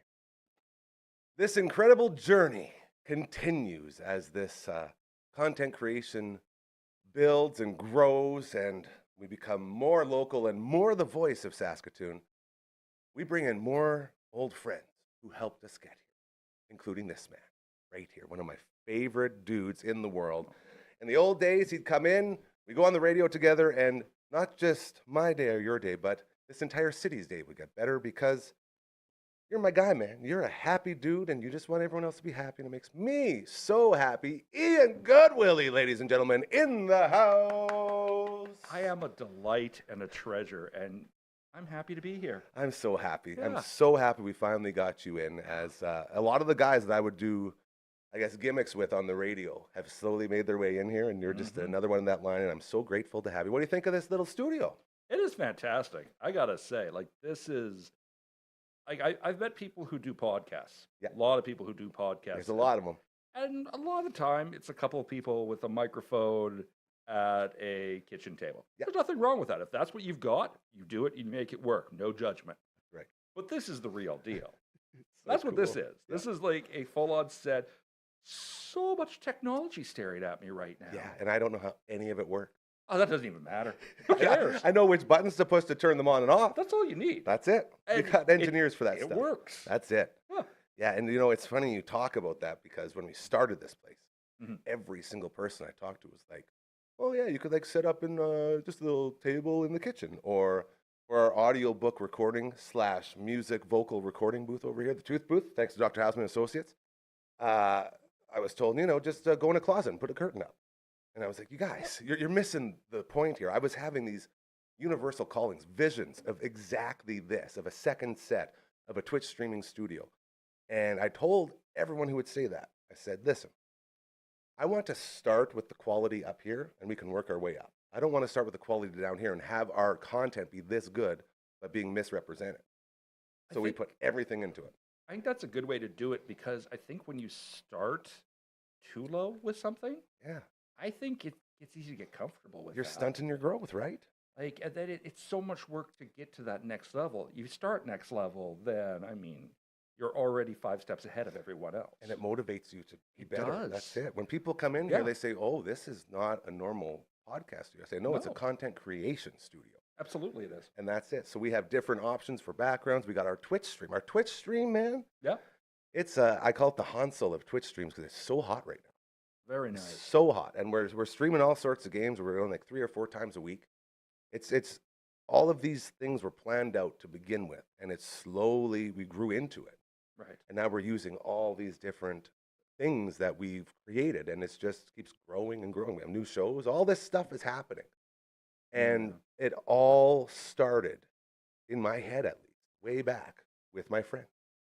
S3: This incredible journey continues as this content creation builds and grows, and we become more local and more the voice of Saskatoon. We bring in more old friends who helped us get here, including this man right here, one of my favorite dudes in the world. In the old days, he'd come in, we go on the radio together, and not just my day or your day, but this entire city's day would get better because you're my guy, man. You're a happy dude, and you just want everyone else to be happy, and it makes me so happy. Ian Goodwillie, ladies and gentlemen, in the house.
S5: I am a delight and a treasure, and I'm happy to be here.
S3: I'm so happy.
S5: Yeah.
S3: I'm so happy we finally got you in, as a lot of the guys that I would do, I guess, gimmicks with on the radio have slowly made their way in here, and you're just another one in that line, and I'm so grateful to have you. What do you think of this little studio?
S5: It is fantastic. I gotta say, like, this is. I've met people who do podcasts.
S3: Yeah.
S5: A lot of people who do podcasts.
S3: There's a lot of them.
S5: And a lot of the time, it's a couple of people with a microphone at a kitchen table.
S3: Yeah.
S5: There's nothing wrong with that. If that's what you've got, you do it, you make it work. No judgment.
S3: Right.
S5: But this is the real deal.
S3: So
S5: That's what this
S3: cool.
S5: is. This is like a full-on set. So much technology staring at me right now.
S3: Yeah, and I don't know how any of it works.
S5: Oh, that doesn't even matter. Who cares?
S3: I know which buttons to push to turn them on and off.
S5: That's all you need.
S3: That's it. You
S5: And
S3: got engineers for that
S5: It
S3: stuff.
S5: works.
S3: That's it.
S5: Huh.
S3: Yeah, and you know, it's funny you talk about that because when we started this place,
S5: Mhm.
S3: every single person I talked to was like, "Oh yeah, you could like set up in just a little table in the kitchen, or for our audio book recording / music vocal recording booth over here, the Truth Booth, thanks to Dr. Hausman Associates. I was told, you know, just go in a closet and put a curtain up." And I was like, "You guys, you're missing the point here." I was having these universal callings, visions of exactly this, of a second set of a Twitch streaming studio. And I told everyone who would say that, I said, "Listen, I want to start with the quality up here and we can work our way up. I don't want to start with the quality down here and have our content be this good but being misrepresented." So we put everything into it.
S5: I think that's a good way to do it because I think when you start too low with something,
S3: Yeah.
S5: I think it's easy to get comfortable with
S3: You're
S5: that.
S3: stunting your growth, right?
S5: Like, and then it's so much work to get to that next level. You start next level, then, I mean, you're already 5 steps ahead of everyone else.
S3: And it motivates you to be
S5: It
S3: better.
S5: does.
S3: That's it. When people come in
S5: Yeah.
S3: here, they say, "Oh, this is not a normal podcast studio." I say, "No, it's a
S5: No.
S3: content creation studio."
S5: Absolutely it is.
S3: And that's it. So we have different options for backgrounds. We got our Twitch stream. Our Twitch stream, man,
S5: Yeah,
S3: it's I call it the Hansel of Twitch streams because it's so hot right now.
S5: very
S3: It's
S5: nice.
S3: so hot, and we're streaming all sorts of games. We're going like 3 or 4 times a week. It's all of these things were planned out to begin with, and it's slowly we grew into it,
S5: Right.
S3: and now we're using all these different things that we've created, and it's just keeps growing and growing. We have new shows. All this stuff is happening, and it all started in my head, at least, way back with my friend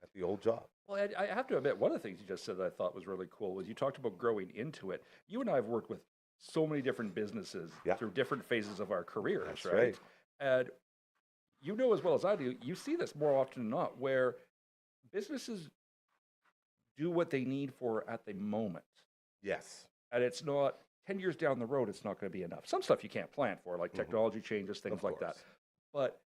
S3: at the old job.
S5: Well, I have to admit, one of the things you just said that I thought was really cool was you talked about growing into it. You and I have worked with so many different businesses
S3: Yeah.
S5: through different phases of our careers,
S3: That's
S5: right?
S3: right.
S5: And you know as well as I do, you see this more often than not, where businesses do what they need for at the moment.
S3: Yes.
S5: And it's not 10 years down the road, it's not going to be enough. Some stuff you can't plan for, like
S3: Mhm.
S5: technology changes, things
S3: Of
S5: like that.
S3: course.
S5: But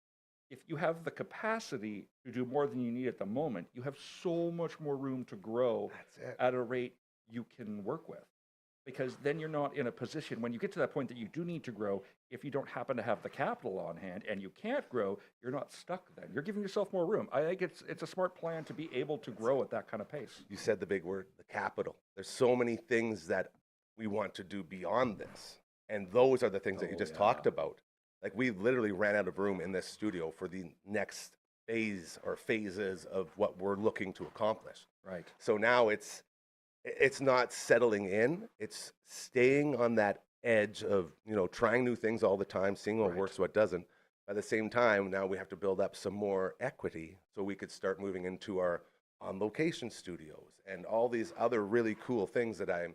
S5: if you have the capacity to do more than you need at the moment, you have so much more room to grow
S3: That's it.
S5: at a rate you can work with. Because then you're not in a position when you get to that point that you do need to grow, if you don't happen to have the capital on hand and you can't grow, you're not stuck then. You're giving yourself more room. I think it's a smart plan to be able to grow at that kind of pace.
S3: You said the big word, the capital. There's so many things that we want to do beyond this. And those are the things that you
S5: Oh,
S3: just
S5: yeah.
S3: talked about. Like we literally ran out of room in this studio for the next phase or phases of what we're looking to accomplish.
S5: Right.
S3: So now it's not settling in, it's staying on that edge of, you know, trying new things all the time, seeing what
S5: Right.
S3: works, what doesn't. At the same time, now we have to build up some more equity so we could start moving into our on location studios and all these other really cool things that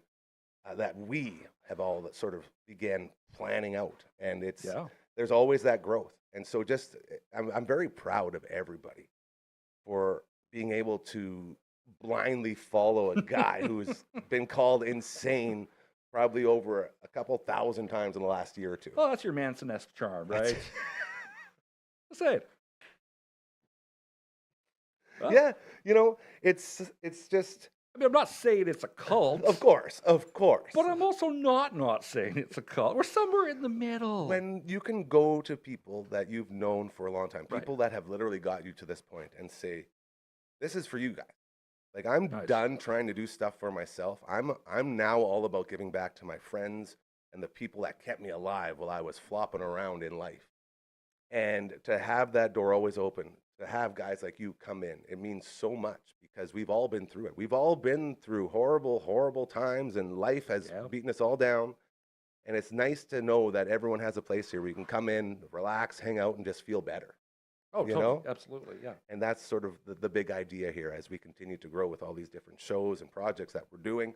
S3: we have all that sort of began planning out. And it's
S5: Yeah.
S3: there's always that growth. And so I'm very proud of everybody for being able to blindly follow a guy who's been called insane probably over a couple thousand times in the last year or two.
S5: Well, that's your Manson-esque charm,
S3: That's
S5: right? Say it. Well,
S3: Yeah, you know, it's just,
S5: I mean, I'm not saying it's a cult,
S3: of course.
S5: but I'm also not saying it's a cult. We're somewhere in the middle.
S3: When you can go to people that you've known for a long time,
S5: Right.
S3: people that have literally got you to this point and say, "This is for you guys." Like I'm
S5: Nice.
S3: done trying to do stuff for myself. I'm now all about giving back to my friends and the people that kept me alive while I was flopping around in life. And to have that door always open, to have guys like you come in, it means so much because we've all been through it. We've all been through horrible, horrible times, and life has
S5: Yeah.
S3: beaten us all down. And it's nice to know that everyone has a place here where you can come in, relax, hang out, and just feel better.
S5: Oh,
S3: you
S5: totally.
S3: know?
S5: Absolutely, yeah.
S3: And that's sort of the big idea here as we continue to grow with all these different shows and projects that we're doing.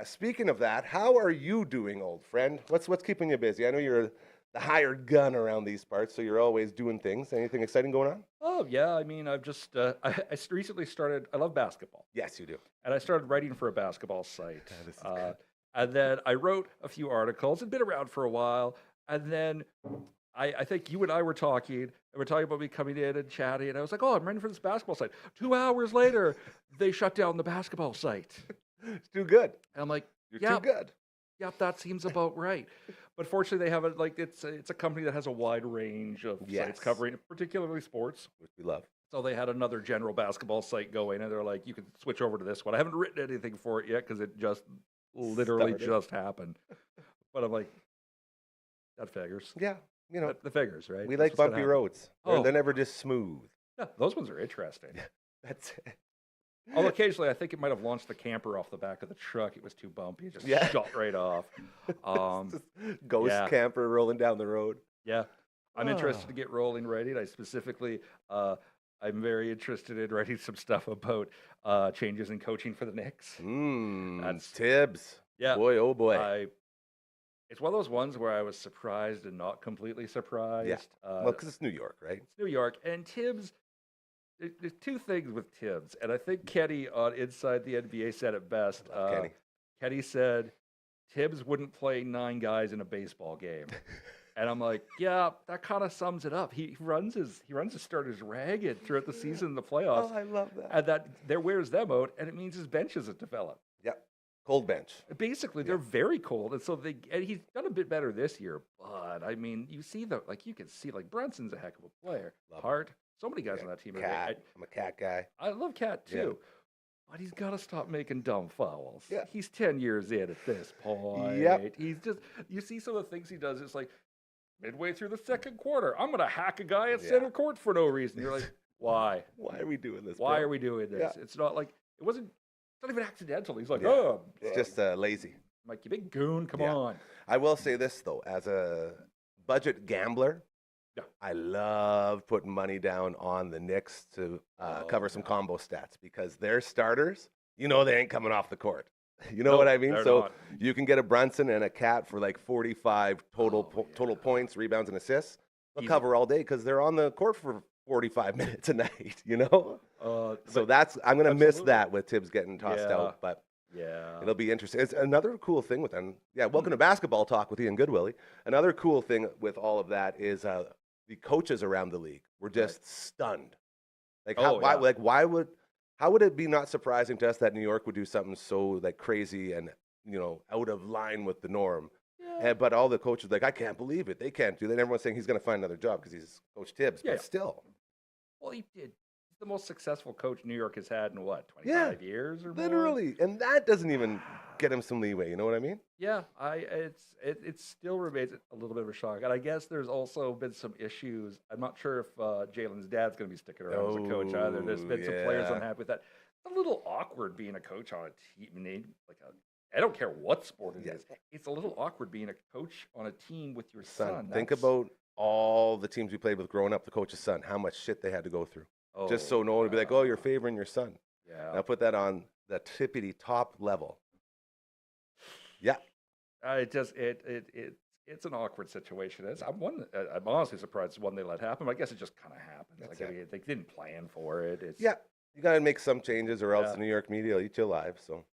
S3: Speaking of that, how are you doing, old friend? What's keeping you busy? I know you're the hired gun around these parts, so you're always doing things. Anything exciting going on?
S5: Oh, yeah. I mean, I've just, recently started, I love basketball.
S3: Yes, you do.
S5: And I started writing for a basketball site.
S3: This is good.
S5: And then I wrote a few articles and been around for a while. And then I think you and I were talking, and we're talking about me coming in and chatting, and I was like, oh, I'm ready for this basketball site. 2 hours later, they shut down the basketball site.
S3: It's too good.
S5: And I'm like,
S3: You're
S5: yep,
S3: too good.
S5: yep, that seems about right. But fortunately, they have it like it's a company that has a wide range of
S3: Yes.
S5: sites covering, particularly sports.
S3: Which we love.
S5: So they had another general basketball site going, and they're like, you can switch over to this one. I haven't written anything for it yet because it just literally
S3: Started.
S5: just happened. But I'm like, that figures.
S3: Yeah, you know,
S5: That figures, right?
S3: we
S5: That's
S3: like
S5: what's gonna
S3: bumpy
S5: happen.
S3: roads. They're,
S5: Oh.
S3: they're never just smooth.
S5: Yeah, those ones are interesting.
S3: That's it.
S5: Although occasionally, I think it might have launched the camper off the back of the truck. It was too bumpy. It just
S3: Yeah.
S5: shot right off.
S3: Just ghost
S5: yeah.
S3: camper rolling down the road.
S5: Yeah. I'm interested
S3: Ah.
S5: to get rolling writing. I specifically, I'm very interested in writing some stuff about changes in coaching for the Knicks. That's-
S3: Tibbs.
S5: Yeah.
S3: Boy, oh boy.
S5: It's one of those ones where I was surprised and not completely surprised.
S3: Well, because it's New York, right?
S5: It's New York. And Tibbs, there's two things with Tibbs. And I think Kenny on Inside the NBA said it best.
S3: Kenny.
S5: Kenny said, Tibbs wouldn't play 9 guys in a baseball game. And I'm like, yeah, that kind of sums it up. He runs his starters ragged throughout the season and the playoffs.
S3: Oh, I love that.
S5: And that wears them out, and it means his bench isn't developed.
S3: Yep. Cold bench.
S5: Basically, they're very cold, and so and he's done a bit better this year. But I mean, you can see Brunson's a heck of a player.
S3: Love him.
S5: Hart, so many guys on that team.
S3: Cat. I'm a cat guy.
S5: I love Cat
S3: Yeah.
S5: too, but he's got to stop making dumb fouls.
S3: Yeah.
S5: He's 10 years in at this point.
S3: Yep.
S5: He's just, you see some of the things he does. It's like midway through the second quarter, I'm gonna hack a guy at
S3: Yeah.
S5: center court for no reason. You're like, why?
S3: Why are we doing this?
S5: Why
S3: bro?
S5: are we doing this?
S3: Yeah.
S5: It's not like it wasn't. It's not even accidental. He's like,
S3: Yeah.
S5: oh,
S3: It's just lazy.
S5: I'm like, you big goon, come
S3: Yeah.
S5: on.
S3: I will say this though, as a budget gambler,
S5: Yeah.
S3: I love putting money down on the Knicks to cover some
S5: yeah.
S3: combo stats because their starters, they ain't coming off the court. You know what I mean?
S5: they're
S3: So
S5: not.
S3: you can get a Brunson and a Cat for like 45 total
S5: Oh,
S3: total
S5: yeah.
S3: points, rebounds, and assists. They'll
S5: Easy.
S3: cover all day because they're on the court for 45 minutes a night. So
S5: But-
S3: I'm gonna miss
S5: absolutely.
S3: that with Tibbs getting tossed
S5: Yeah.
S3: out, but.
S5: yeah.
S3: It'll be interesting. It's another cool thing with them. Yeah, welcome to basketball talk with Ian Goodwillie. Another cool thing with all of that is the coaches around the league were just stunned. Like, how would it be not surprising to us that New York would do something so like crazy and out of line with the norm?
S5: Yeah.
S3: But all the coaches like, I can't believe it. They can't do that. And everyone's saying he's going to find another job because he's Coach Tibbs.
S5: Yeah.
S3: But still,
S5: Well, he did. He's the most successcul coach New York has had in what, 25 years or more?
S3: literally, and that doesn't even get him some leeway. You know what I mean?
S5: Yeah, it still remains a little bit of a shock, and I guess there's also been some issues. I'm not sure if Jalen's dad's going to be sticking around as a coach either. There's been some players
S3: yeah.
S5: unhappy with that. It's a little awkward being a coach on a team. I don't care what sport it is. It's a little awkward being a coach on a team with your son.
S3: Think
S5: That's-
S3: about all the teams we played with growing up, the coach's son, how much shit they had to go through. Just so
S5: Oh,
S3: no one would be like, oh, you're favoring your son.
S5: yeah.
S3: Now put that on the tippity top level. Yeah.
S5: It's an awkward situation. I'm honestly surprised it's one they let happen. But I guess it just kind of happened.
S3: That's
S5: Like, I mean, they didn't plan for it. It's,
S3: Yeah. You got to make some changes or else
S5: Yeah.
S3: the New York media will eat you alive. So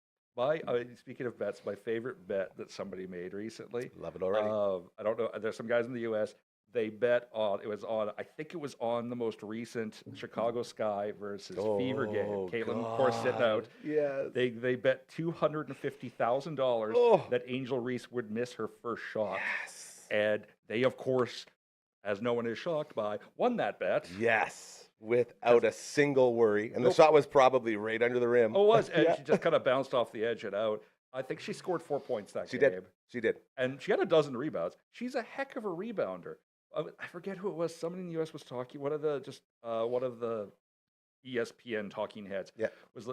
S5: Speaking of bets, my favorite bet that somebody made recently.
S3: love it already.
S5: I don't know. There's some guys in the U.S. They bet on. I think it was on the most recent Chicago Sky versus Fever game. Caitlin, of course, sitting out.
S3: Yeah.
S5: They bet $250,000
S3: Oh.
S5: that Angel Reese would miss her first shot,
S3: Yes.
S5: and they, of course, as no one is shocked by, won that bet.
S3: Yes. Without a single worry. And the
S5: Nope.
S3: shot was probably right under the rim.
S5: Oh, it was, and
S3: Yeah.
S5: she just kind of bounced off the edge and out. I think she scored 4 points that
S3: She
S5: game.
S3: did. She did.
S5: And she had a dozen rebounds. She's a heck of a rebounder. I forget who it was. Someone in the U.S. was talking. One of the ESPN talking heads
S3: Yeah.
S5: was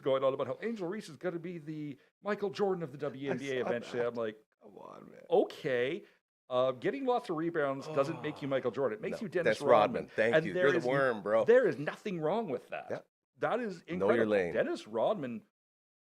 S5: going on about how Angel Reese is going to be the Michael Jordan of the WNBA
S3: saw
S5: eventually.
S3: that.
S5: I'm like,
S3: Come on, man.
S5: okay. Getting lots of rebounds doesn't make you Michael Jordan. It makes
S3: No,
S5: you Dennis
S3: that's Rodman.
S5: Rodman.
S3: Thank
S5: And
S3: you.
S5: there
S3: You're the
S5: is-
S3: worm, bro.
S5: There is nothing wrong with that.
S3: Yeah.
S5: That is
S3: Know
S5: incredible.
S3: your lane.
S5: Dennis Rodman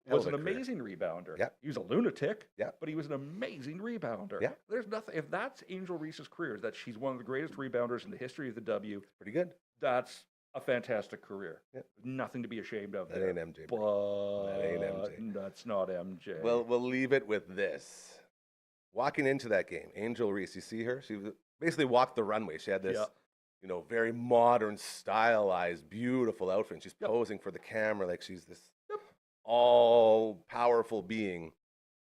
S3: Hell
S5: was
S3: of
S5: an
S3: a career.
S5: amazing rebounder.
S3: Yeah.
S5: He was a lunatic,
S3: Yeah.
S5: but he was an amazing rebounder.
S3: Yeah.
S5: There's nothing. If that's Angel Reese's career, is that she's one of the greatest rebounders in the history of the W,
S3: Pretty good.
S5: that's a fantastic career.
S3: Yeah.
S5: Nothing to be ashamed of
S3: That
S5: there.
S3: ain't MJ, bro.
S5: But
S3: That ain't MJ.
S5: that's not MJ.
S3: Well, we'll leave it with this. Walking into that game, Angel Reese, you see her? She was basically walked the runway. She had this,
S5: Yeah.
S3: you know, very modern, stylized, beautiful outfit. And she's posing for the camera like she's this all-powerful being.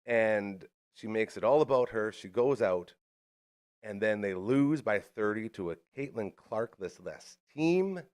S3: And she makes it all about her. She goes out, and then they lose by 30 to a Caitlin Clark-less team, and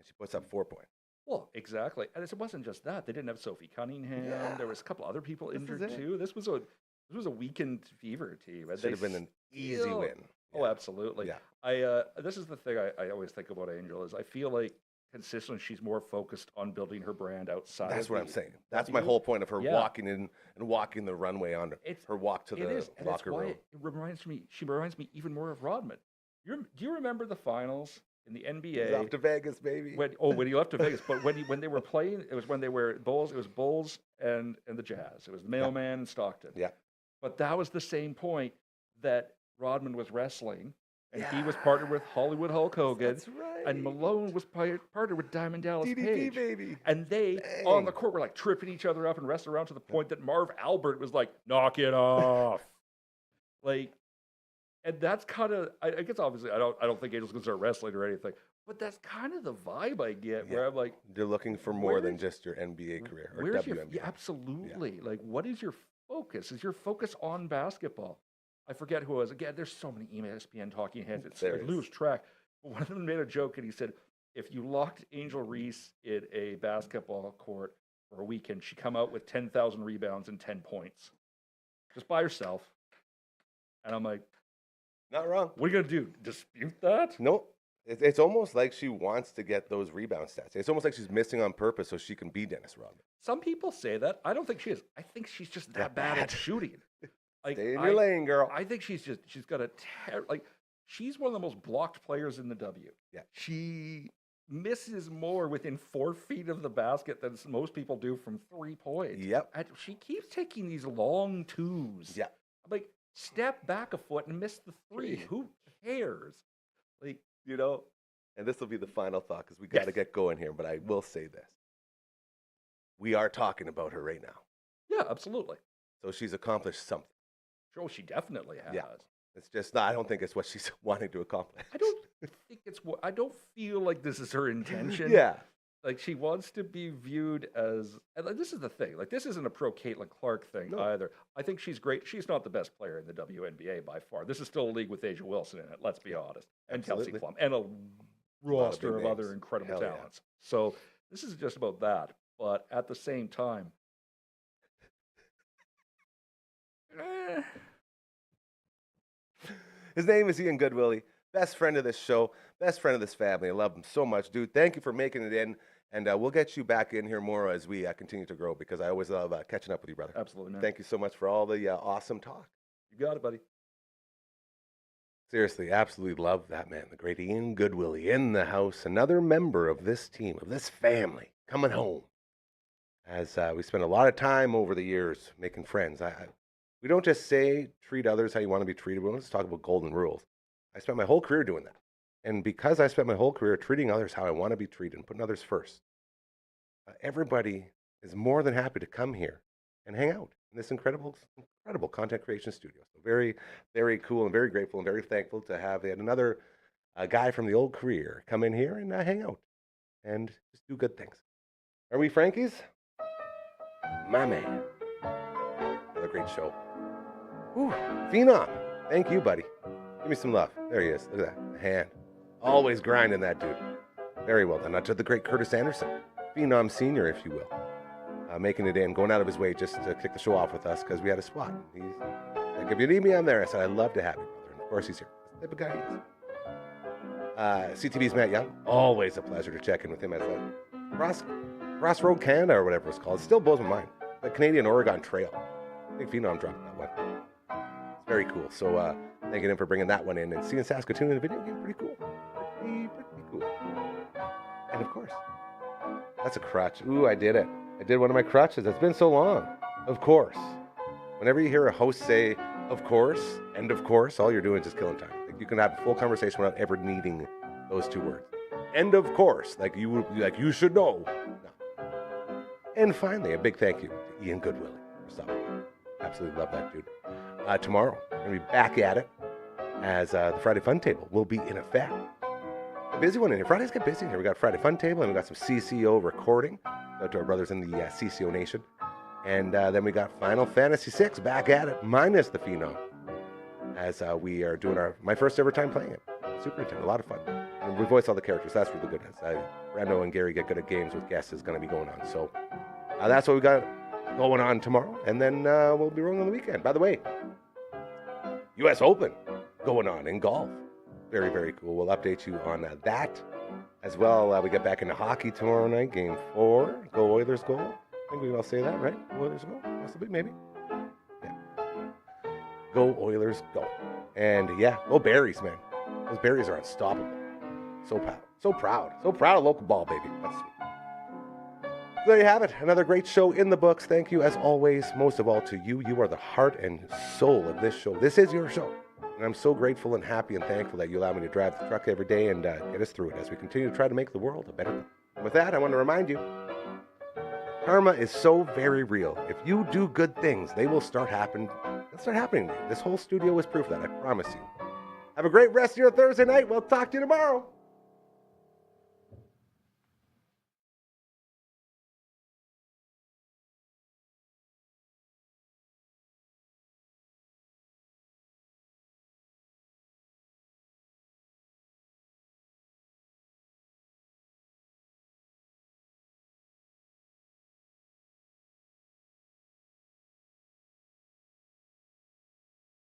S3: she puts up 4 points.
S5: Well, exactly. And it wasn't just that. They didn't have Sophie Cunningham.
S3: Yeah.
S5: There was a couple other people
S3: This is
S5: injured
S3: it.
S5: too. This was a weekend fever team. And
S3: Should
S5: they
S3: have been an easy
S5: still-
S3: win.
S5: Oh, absolutely.
S3: Yeah.
S5: This is the thing I always think about Angel is I feel like consistently she's more focused on building her brand outside.
S3: That's
S5: of
S3: what I'm
S5: the
S3: saying. That's my
S5: W.
S3: whole point of her
S5: Yeah.
S3: walking in and walking the runway on her walk to
S5: It
S3: the
S5: is, and that's
S3: locker
S5: why
S3: room.
S5: she reminds me even more of Rodman. Do you remember the finals in the
S3: He's
S5: NBA?
S3: off to Vegas, baby.
S5: When he left to Vegas, but when they were playing, it was when they were Bulls. It was Bulls and the Jazz. It was the Mailman and Stockton.
S3: Yeah.
S5: But that was the same point that Rodman was wrestling, and he was partnered with Hollywood Hulk Hogan,
S3: That's right.
S5: and Malone was partnered with Diamond Dallas
S3: DDP,
S5: Page.
S3: baby.
S5: And they
S3: Dang.
S5: on the court were like tripping each other up and wrestling around to the point that Marv Albert was like, "Knock it off!" Like, and that's kind of I guess obviously I don't think Angel's gonna start wrestling or anything, but that's kind of the vibe I get where I'm like,
S3: You're looking for more than
S5: Where's-
S3: just your NBA career or
S5: where's your
S3: WNBA.
S5: absolutely like what is your focus? Is your focus on basketball? I forget who it was. Again, there's so many ESPN talking heads.
S3: There
S5: I
S3: is.
S5: lose track. But one of them made a joke and he said, if you locked Angel Reese in a basketball court for a weekend, she'd come out with 10,000 rebounds and 10 points. Just by herself. And I'm like,
S3: Not wrong.
S5: what are you going to do? Dispute that?
S3: No, it's almost like she wants to get those rebound stats. It's almost like she's missing on purpose so she can be Dennis Rodman.
S5: Some people say that. I don't think she is. I think she's just that bad at shooting. Like,
S3: Stay in your lane, girl.
S5: I think she's got a she's one of the most blocked players in the W.
S3: Yeah.
S5: She misses more within 4 feet of the basket than most people do from 3 points.
S3: Yep.
S5: And she keeps taking these long twos.
S3: Yeah.
S5: I'm like, step back a foot and miss the 3. Who cares? Like, you know.
S3: And this will be the final thought because we got to
S5: Yes.
S3: get going here. But I will say this: we are talking about her right now,
S5: Yeah, absolutely.
S3: so she's accomplished something.
S5: Sure, she definitely has.
S3: Yeah. It's just not, I don't think it's what she's wanting to accomplish.
S5: I don't think it's what I don't feel like this is her intention.
S3: Yeah.
S5: Like she wants to be viewed as, and like, this is the thing. Like this isn't a pro Caitlin Clark thing
S3: No.
S5: either. I think she's great. She's not the best player in the WNBA by far. This is still a league with Asia Wilson in it. Let's be honest, and
S3: Absolutely.
S5: Kelsey Plum, and a roster
S3: big
S5: of other
S3: names.
S5: incredible
S3: Hell yeah.
S5: talents. So this is just about that. But at the same time, eh,
S3: His name is Ian Goodwillie, best friend of this show, best friend of this family. I love him so much, dude. Thank you for making it in, and we'll get you back in here more as we continue to grow because I always love catching up with you, brother.
S5: absolutely, man.
S3: Thank you so much for all the awesome talk.
S5: You got it, buddy.
S3: Seriously, absolutely love that man, the great Ian Goodwillie in the house, another member of this team, of this family, coming home. As we spent a lot of time over the years making friends. We don't just say treat others how you want to be treated. We don't just talk about golden rules. I spent my whole career doing that. And because I spent my whole career treating others how I want to be treated and putting others first, everybody is more than happy to come here and hang out in this incredible content creation studio. So very, very cool and very grateful and very thankful to have yet another guy from the old career come in here and hang out and just do good things. Are we Frankies? My man. Another great show. Whew. Phenom. Thank you, buddy. Give me some love. There he is. Look at that. The hand. Always grinding that dude. Very well done. Not to the great Curtis Anderson. Phenom Senior, if you will. Making it in, going out of his way just to kick the show off with us because we had a spot. He's like, if you need me, I'm there. I said, I'd love to have you, brother. And of course, he's here. That's the type of guy he is. CTV's Matt Young. Always a pleasure to check in with him as a Crossroad Canada or whatever it's called. It still blows my mind. The Canadian-Oregon Trail. I think Phenom dropped that one. It's very cool. So thanking him for bringing that one in. And seeing Saskatoon in the video game, pretty cool. Pretty cool. And of course, that's a crutch. Ooh, I did it. I did one of my crutches. It's been so long. Of course. Whenever you hear a host say, of course, and of course, all you're doing is just killing time. Like, you can have a full conversation without ever needing those two words. And of course, like you should know. No. And finally, a big thank you to Ian Goodwillie for stopping by. Absolutely love that dude. Tomorrow, we're going to be back at it. as the Friday Fun Table will be in effect. A busy one in here. Fridays get busy in here. We got Friday Fun Table, and we got some CCO recording. Out to our brothers in the CCO Nation. And then we got Final Fantasy VI back at it, minus the Phenom, as we are doing my first ever time playing it. Super intense, a lot of fun. And we voice all the characters. That's really good. Brando and Gary get good at games with guests is going to be going on. So that's what we got going on tomorrow. And then we'll be rolling on the weekend. By the way, U.S. Open going on in golf. Very, very cool. We'll update you on that as well. We get back into hockey tomorrow night, game 4. Go Oilers, go. I think we can all say that, right? Go Oilers, go. Possibly, maybe. Yeah. Go Oilers, go. And yeah, go Berries, man. Those Berries are unstoppable. So proud. So proud. So proud of local ball, baby. That's sweet. So there you have it. Another great show in the books. Thank you, as always, most of all to you. You are the heart and soul of this show. This is your show. And I'm so grateful and happy and thankful that you allow me to drive the truck every day and get us through it as we continue to try to make the world a better place. And with that, I want to remind you, karma is so very real. If you do good things, they will start happening. They'll start happening to you. This whole studio is proof of that, I promise you. Have a great rest of your Thursday night. We'll talk to you tomorrow.